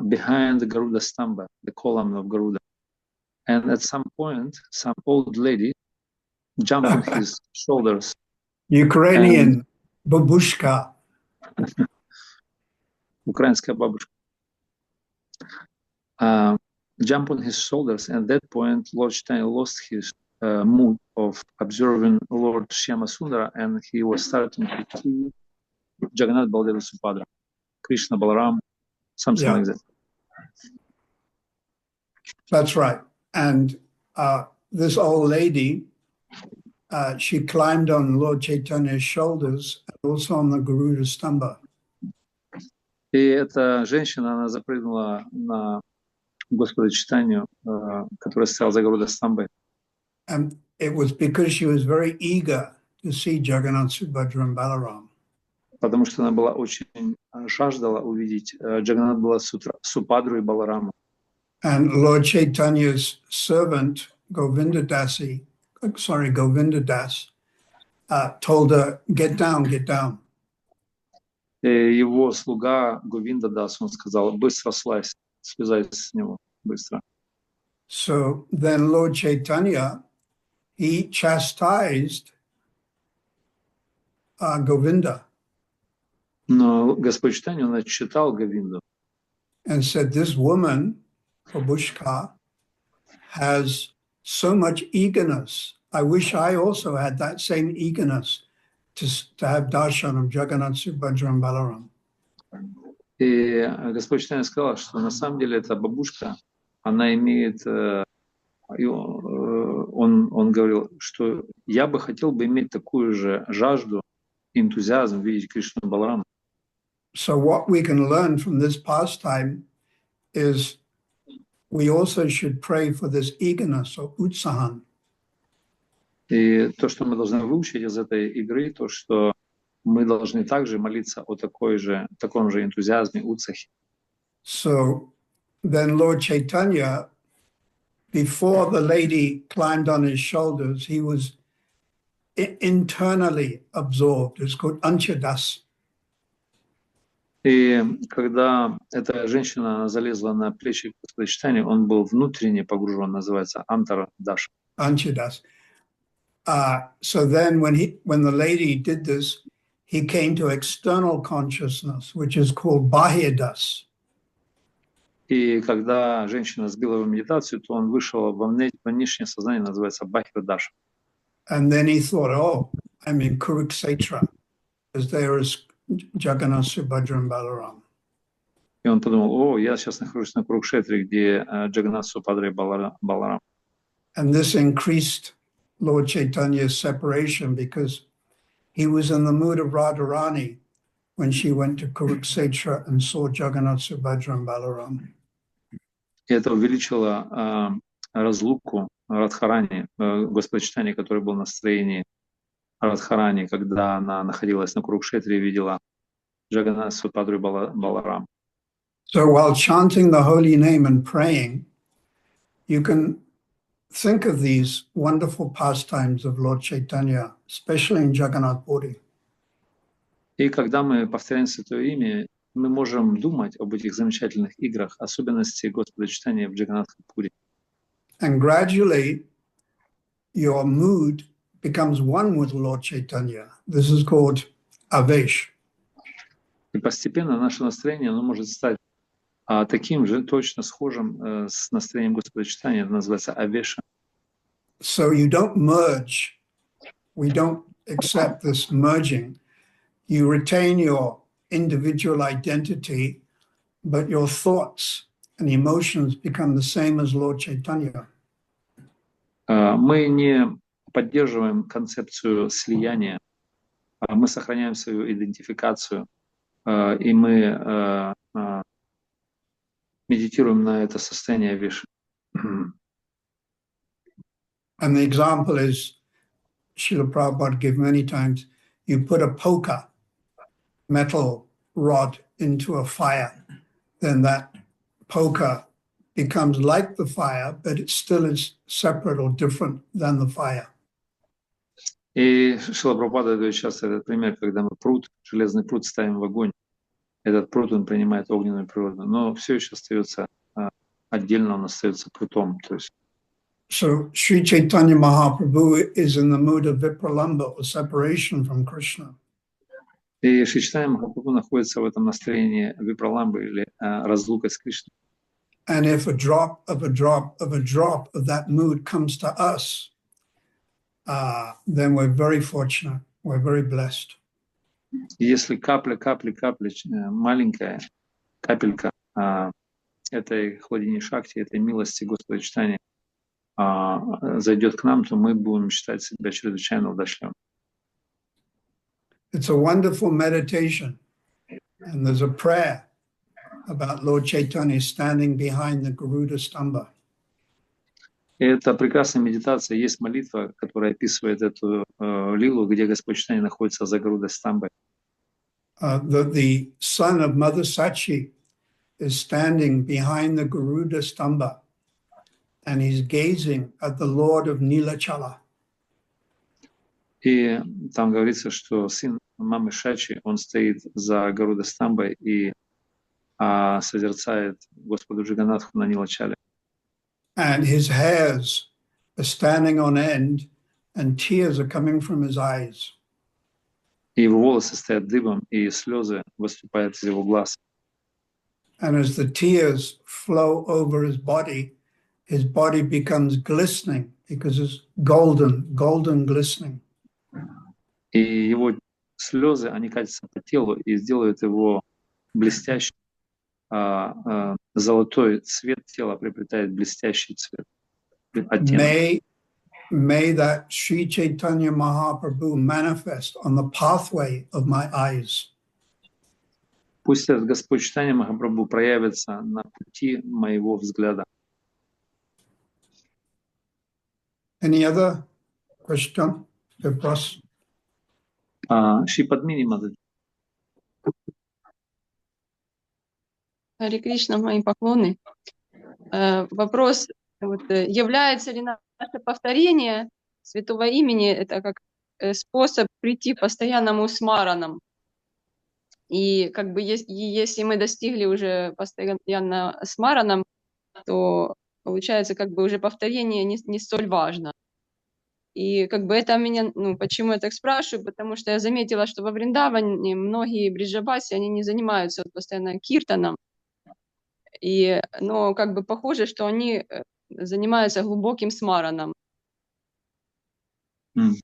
Speaker 2: behind the Garuda Stamba, the column of Garuda. And at some point, some old lady jumped on his shoulders.
Speaker 4: Ukrainian babushka.
Speaker 2: Украинская бабушка. Jump on his shoulders, and at that point, Lord Chaitanya lost his mood of observing Lord Shyamasundara, and he was starting to see Jagannath, Baladeva, Subhadra, Krishna, Balaram, something like that.
Speaker 4: That's right. And this old lady, she climbed on Lord Chaitanya's shoulders and also on the Garuda Stamba.
Speaker 2: И эта женщина, она запрыгнула на Господа Чайтанью, который стоял за Гаруда Стамбой.
Speaker 4: And it was because she was very eager to see Jagannath, Subhadra and Balaram.
Speaker 2: Потому что она была очень жаждала увидеть Джаганнат, Супадру и Баларама.
Speaker 4: And Lord Chaitanya's servant, Govinda Das, told her, get down.
Speaker 2: И его слуга Говинда Дас, он сказал, быстро слазь, слезай с него, быстро.
Speaker 4: So then Lord Chaitanya, he chastised Govinda.
Speaker 2: Но Господь Чайтанья, он отчитал Говинду.
Speaker 4: And said, this woman, Babushka, has so much eagerness. I wish I also had that same eagerness to have darshan of Jagannath, Subhadra and Balaram.
Speaker 2: И Господь Чайтанья сказал, что на самом деле эта бабушка, она имеет, он говорил, что я бы хотел бы иметь такую же жажду, энтузиазм видеть Кришну Баларама.
Speaker 4: So what we can learn from this pastime is we also should pray for this eagerness or utsahan.
Speaker 2: И то, что мы должны выучить из этой игры, то, что мы должны также молиться о таком же энтузиазме, утсахе.
Speaker 4: So then Lord Chaitanya, before the lady climbed on his shoulders, he was internally absorbed. It's called Anchadas.
Speaker 2: И когда эта женщина залезла на плечи Господа Чайтаньи, он был внутренне погружен, называется Антара Даша.
Speaker 4: Anchadas. So then when the lady did this, he came to external consciousness, which is called Bahyadas.
Speaker 2: И когда женщина сбила его медитацию, то он вышел во внешнее сознание, называется Бахирадаша.
Speaker 4: And then he thought, oh, I'm in Kurukshetra, because there is Jagannath, Subhadra and Balaram.
Speaker 2: И он подумал, о, я сейчас нахожусь на Курукшетре, где Джаганнат, Супадра и Баларам.
Speaker 4: And this increased Lord Chaitanya's separation because he was in the mood of Radharani when she went to Kurukshetra and saw Jagannath, Subhadra and Balaram.
Speaker 2: И это увеличило разлуку Радхарани, господочитания, который был в настроении Радхарани, когда она находилась на Курукшетре и видела Джаганнат, Субхадру и Баларам.
Speaker 4: So while chanting the holy name and praying, you can think of these wonderful pastimes of Lord Chaitanya, especially in Jagannath Puri.
Speaker 2: И когда мы повторяем Святое Имя, мы можем думать об этих замечательных играх, особенности Господа читания в Джаганнатхапури.
Speaker 4: And gradually, your mood becomes one with Lord Chaitanya. This is called avesh.
Speaker 2: И постепенно наше настроение оно может стать таким же, точно схожим с настроением Господа читания. Это называется авеша.
Speaker 4: So you don't merge. We don't accept this merging. You retain your individual identity, but your thoughts and emotions become the same as Lord Chaitanya.
Speaker 2: Мы не поддерживаем концепцию слияния, мы сохраняем свою идентификацию, и мы медитируем на это состояние виши.
Speaker 4: And the example is, Srila Prabhupada gave many times, you put a poker, metal rod into a fire, then that poker becomes like the fire, but it still is separate or different than the fire.
Speaker 2: И Шрила Прабхупада дает часто этот пример, когда мы железный пруд ставим в огонь, этот пруд, он принимает огненную природу, но все еще остается отдельно, он остается прутом. То есть.
Speaker 4: So Sri Chaitanya Mahaprabhu is in the mood of vipralamba, or separation from Krishna.
Speaker 2: И Шри Чайтанья Махапрабху находится в этом настроении випраламбы или разлука с Кришной.
Speaker 4: And if a drop of that mood comes to us, then we're very fortunate, we're very blessed.
Speaker 2: Если капля, маленькая капелька этой хладини шакти, этой милости Господа читания зайдет к нам, то мы будем считать себя чрезвычайно удачливым.
Speaker 4: It's a wonderful meditation, and there's a prayer about Lord Chaitanya standing behind the Garuda Stamba.
Speaker 2: И это прекрасная медитация. Есть молитва, которая описывает эту лилу, где Господь Чайтанья находится за Гаруда Стамбой.
Speaker 4: The son of Mother Sachi is standing behind the Garuda Stamba, and he's gazing at the Lord of Nilachala.
Speaker 2: И там говорится, что сын мамы Шачи, он стоит за Гаруда Стамбой и созерцает Господу Джаганнатху на Нилачале.
Speaker 4: And his hairs are standing on end, and tears are coming from his eyes.
Speaker 2: И его волосы стоят дыбом, и слезы выступают из его глаз.
Speaker 4: And as the tears flow over his body becomes glistening because it's golden glistening.
Speaker 2: И его слезы, они катятся по телу и сделают его блестящим. Золотой цвет тела приобретает блестящий цвет.
Speaker 4: May that Sri Chaitanya Mahaprabhu manifest on the pathway of my eyes.
Speaker 2: Пусть этот Господь Чайтанья Махапрабху проявится на пути моего взгляда.
Speaker 4: Any other question?
Speaker 2: Шри Падмини Мадхари.
Speaker 8: Харе Кришна, мои поклоны. Вопрос, является ли наше повторение святого имени, это как способ прийти к постоянному смаранам? И если мы достигли уже постоянно смаранам, то получается уже повторение не столь важно. И это меня, почему я так спрашиваю, потому что я заметила, что во Вриндаване многие бриджабаси, они не занимаются постоянно киртаном, но похоже, что они занимаются глубоким смараном.
Speaker 2: The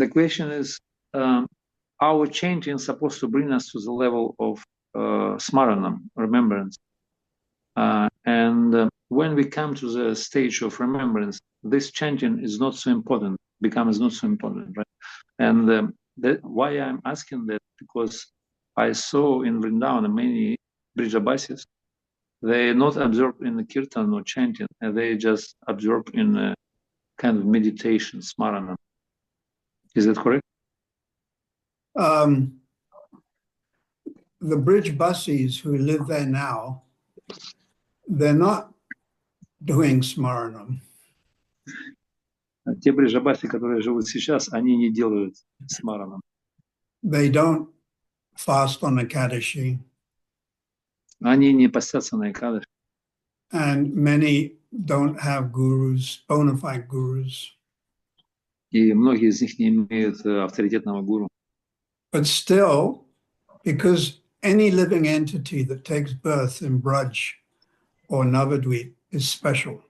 Speaker 2: question is, our chanting is supposed to bring us to the level of smaranam, remembrance. And when we come to the stage of remembrance, this chanting is not so important, becomes not so important, right? And Why I'm asking that, because I saw in Vrindavan many Brijabasis, they not absorb in the kirtan or chanting, and they just absorb in a kind of meditation, smarana. Is that correct?
Speaker 4: The Brijbasis who live there now, they're not doing smaranam.
Speaker 2: Те бриджабаси, которые живут сейчас, они не делают смаранам.
Speaker 4: They don't fast on Ekadashi.
Speaker 2: Они не постятся на Экадаши.
Speaker 4: And many don't have gurus, bona fide gurus.
Speaker 2: И многие из них не имеют авторитетного гуру.
Speaker 4: But still, because any living entity that takes birth in Braj or Navadvip is special.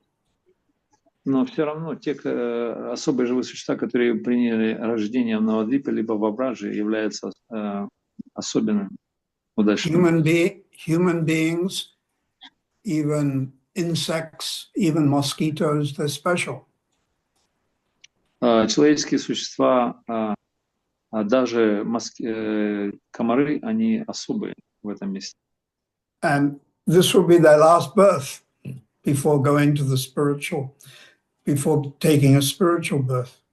Speaker 2: Но все равно те особые живые существа, которые приняли рождение в Навадвипе либо в Абрадже, являются особенными, удачными.
Speaker 4: Human beings, even insects, even mosquitoes, they're special.
Speaker 2: Человеческие существа, даже комары, они особые в этом месте.
Speaker 4: And this will be their last birth before going to the spiritual, before taking a spiritual birth.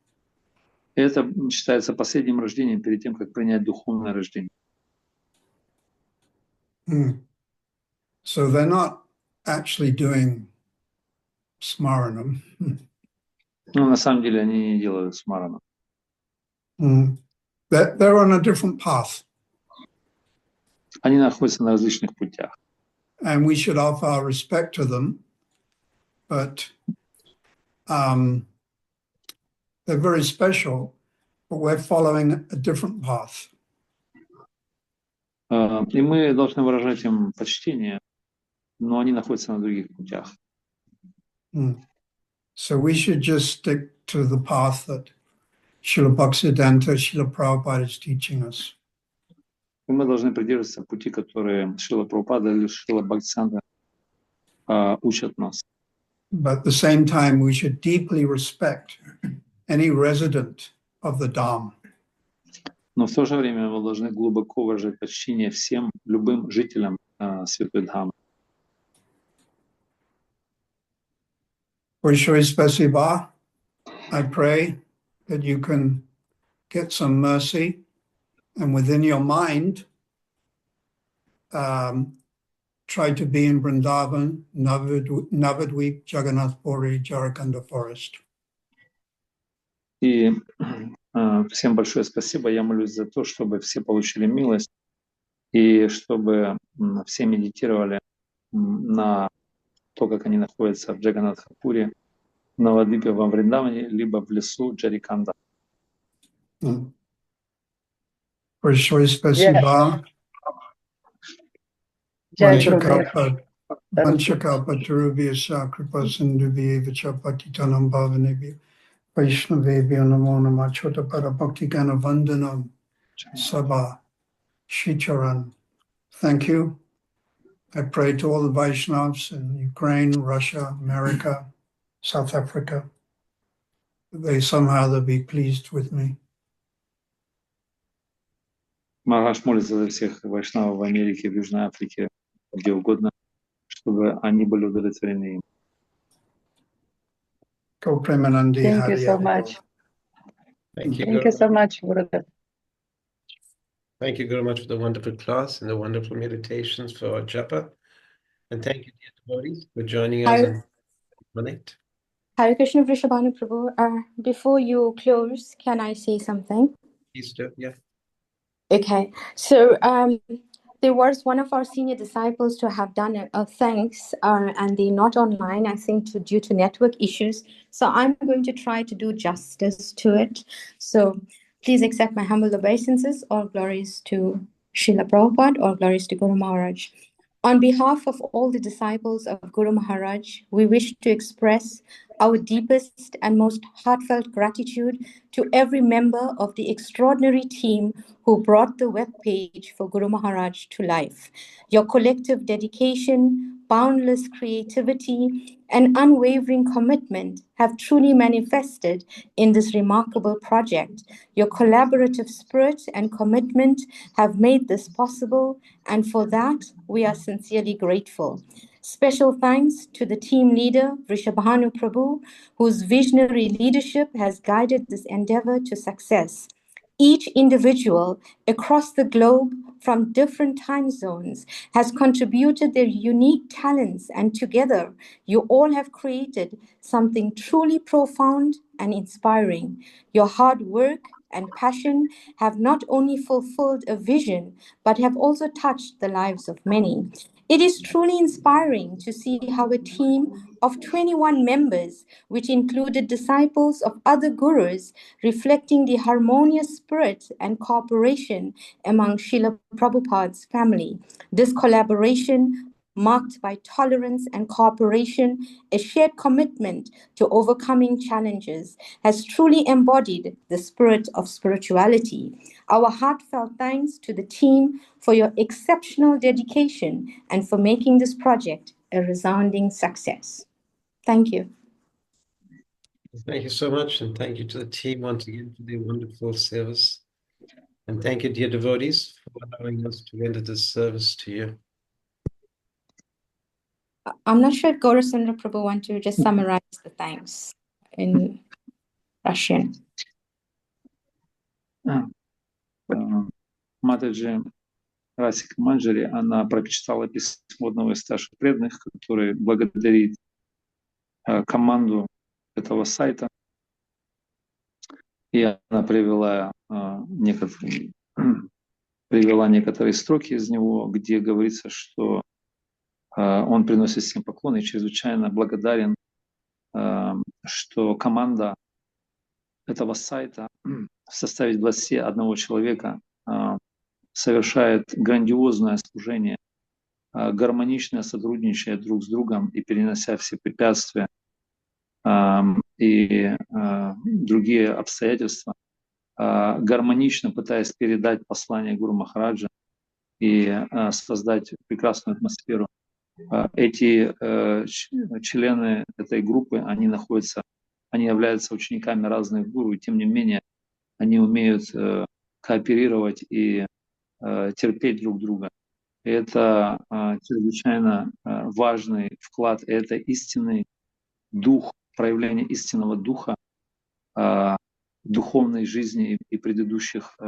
Speaker 2: Это считается последним рождением перед тем, как принять духовное рождение.
Speaker 4: So they're not actually doing smaranam.
Speaker 2: Ну, на самом деле они не делают смарана.
Speaker 4: They're on a different path.
Speaker 2: Они находятся на различных путях.
Speaker 4: And we should offer our respect to them, but they're very special, but we're following a different path.
Speaker 2: И мы должны выражать им почтение, но они находятся на других путях.
Speaker 4: So we should just stick to the path that Srila Bhaktisiddhanta, Srila Prabhupada is teaching us.
Speaker 2: И мы должны придерживаться пути, которые Шрила Прабхупада или Шрила Бхактисиддханта учат нас.
Speaker 4: But at the same time, we should deeply respect any resident of the Dham.
Speaker 2: Но в то же время мы должны глубоко выражать почтение всем, любым жителям Святой Дхамы.
Speaker 4: Большое спасибо. I pray that you can get some mercy and within your mind try to be in Vrindavan, Navadvip, Jagannath Puri, Jharkhand forest.
Speaker 2: И всем большое спасибо. Я молюсь за то, чтобы все получили милость и чтобы все медитировали на то, как они находятся в Джаганнатхапуре, в Навадвипе, во Вриндаване, либо в лесу Джариканда.
Speaker 4: Большое спасибо. Vanchakalpa Tarubhyasya Kripa Sindhubhya Vacha Patitanam Bhavanebhya Vaishnavebhyo Namo Namah Chotapada Bhakti Gana Vandanam Sabha Shicharan. Thank you. I pray to all the Vaishnavas in Ukraine, Russia, America, South Africa. They'll be pleased with me.
Speaker 2: Махараш молится за всех вайшнавов в Америке, в Южной Африке, где угодно, чтобы они были удовлетворены им.
Speaker 9: Thank you so much.
Speaker 1: Thank you.
Speaker 9: Thank you so much, Gurudev.
Speaker 1: Thank you very much for the wonderful class and the wonderful meditations for japa. And thank you, dear devotees, for joining us and connect.
Speaker 10: Hare Krishna Vrishabhanu Prabhu. Before you close, can I say something?
Speaker 1: Please do, yeah.
Speaker 10: Okay, so there was one of our senior disciples to have done a thanks, and they're not online, I think, due to network issues. So I'm going to try to do justice to it. So please accept my humble obeisances. All glories to Srila Prabhupada, all glories to Guru Maharaj. On behalf of all the disciples of Guru Maharaj, we wish to express our deepest and most heartfelt gratitude to every member of the extraordinary team who brought the web page for Guru Maharaj to life. Your collective dedication, boundless creativity, and unwavering commitment have truly manifested in this remarkable project. Your collaborative spirit and commitment have made this possible, and for that, we are sincerely grateful. Special thanks to the team leader, Vrishabhanu Prabhu, whose visionary leadership has guided this endeavor to success. Each individual across the globe from different time zones has contributed their unique talents, and together you all have created something truly profound and inspiring. Your hard work and passion have not only fulfilled a vision, but have also touched the lives of many. It is truly inspiring to see how a team of 21 members, which included disciples of other gurus, reflecting the harmonious spirit and cooperation among Srila Prabhupada's family. This collaboration, marked by tolerance and cooperation, a shared commitment to overcoming challenges, has truly embodied the spirit of spirituality. Our heartfelt thanks to the team for your exceptional dedication and for making this project a resounding success. Thank you.
Speaker 1: Thank you so much, and thank you to the team once again for their wonderful service. And thank you, dear devotees, for allowing us to render this service to you.
Speaker 10: I'm not sure if Gaurasundara Prabhu want to just summarize the thanks in Russian.
Speaker 2: Матаджи Расика Манджари, она прочитала письмо одного из старших преданных, который благодарит команду этого сайта. И она привела некоторые строки из него, где говорится, что он приносит всем поклоны и чрезвычайно благодарен, что команда этого сайта в составе 21 человека совершает грандиозное служение, гармоничное сотрудничая друг с другом и перенося все препятствия и другие обстоятельства, гармонично пытаясь передать послание Гуру Махараджа и создать прекрасную атмосферу. Эти члены этой группы, они являются учениками разных гуру, и тем не менее они умеют кооперировать и терпеть друг друга. И это чрезвычайно важный вклад, и это истинный дух, проявление истинного духа духовной жизни и предыдущих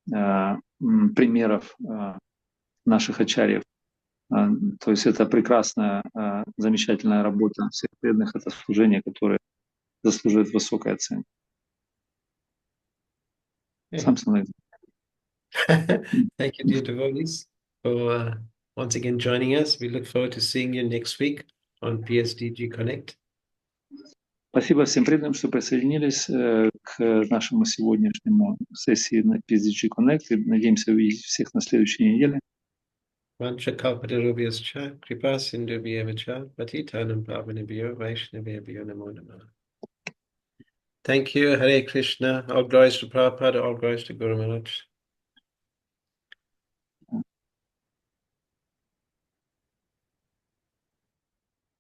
Speaker 2: примеров наших ачарьев. То есть это прекрасная, замечательная работа всех преданных, это служение, которое заслуживает высокой оценки.
Speaker 1: Thank you, dear devotees, for once again joining us. We look forward to seeing you next week on PSDG Connect.
Speaker 2: Спасибо всем преданным, что присоединились к нашему сегодняшнему сессии на PSDG Connect. И надеемся увидеть всех на следующей неделе.
Speaker 1: Vancha kalpatarubhyascha kripa sindhubhyeva patitanam pavanebhyo vaishnavebhyo namo namah. Thank you. Hare Krishna. All glories to Prabhupada, all glories to Guru Maharaj.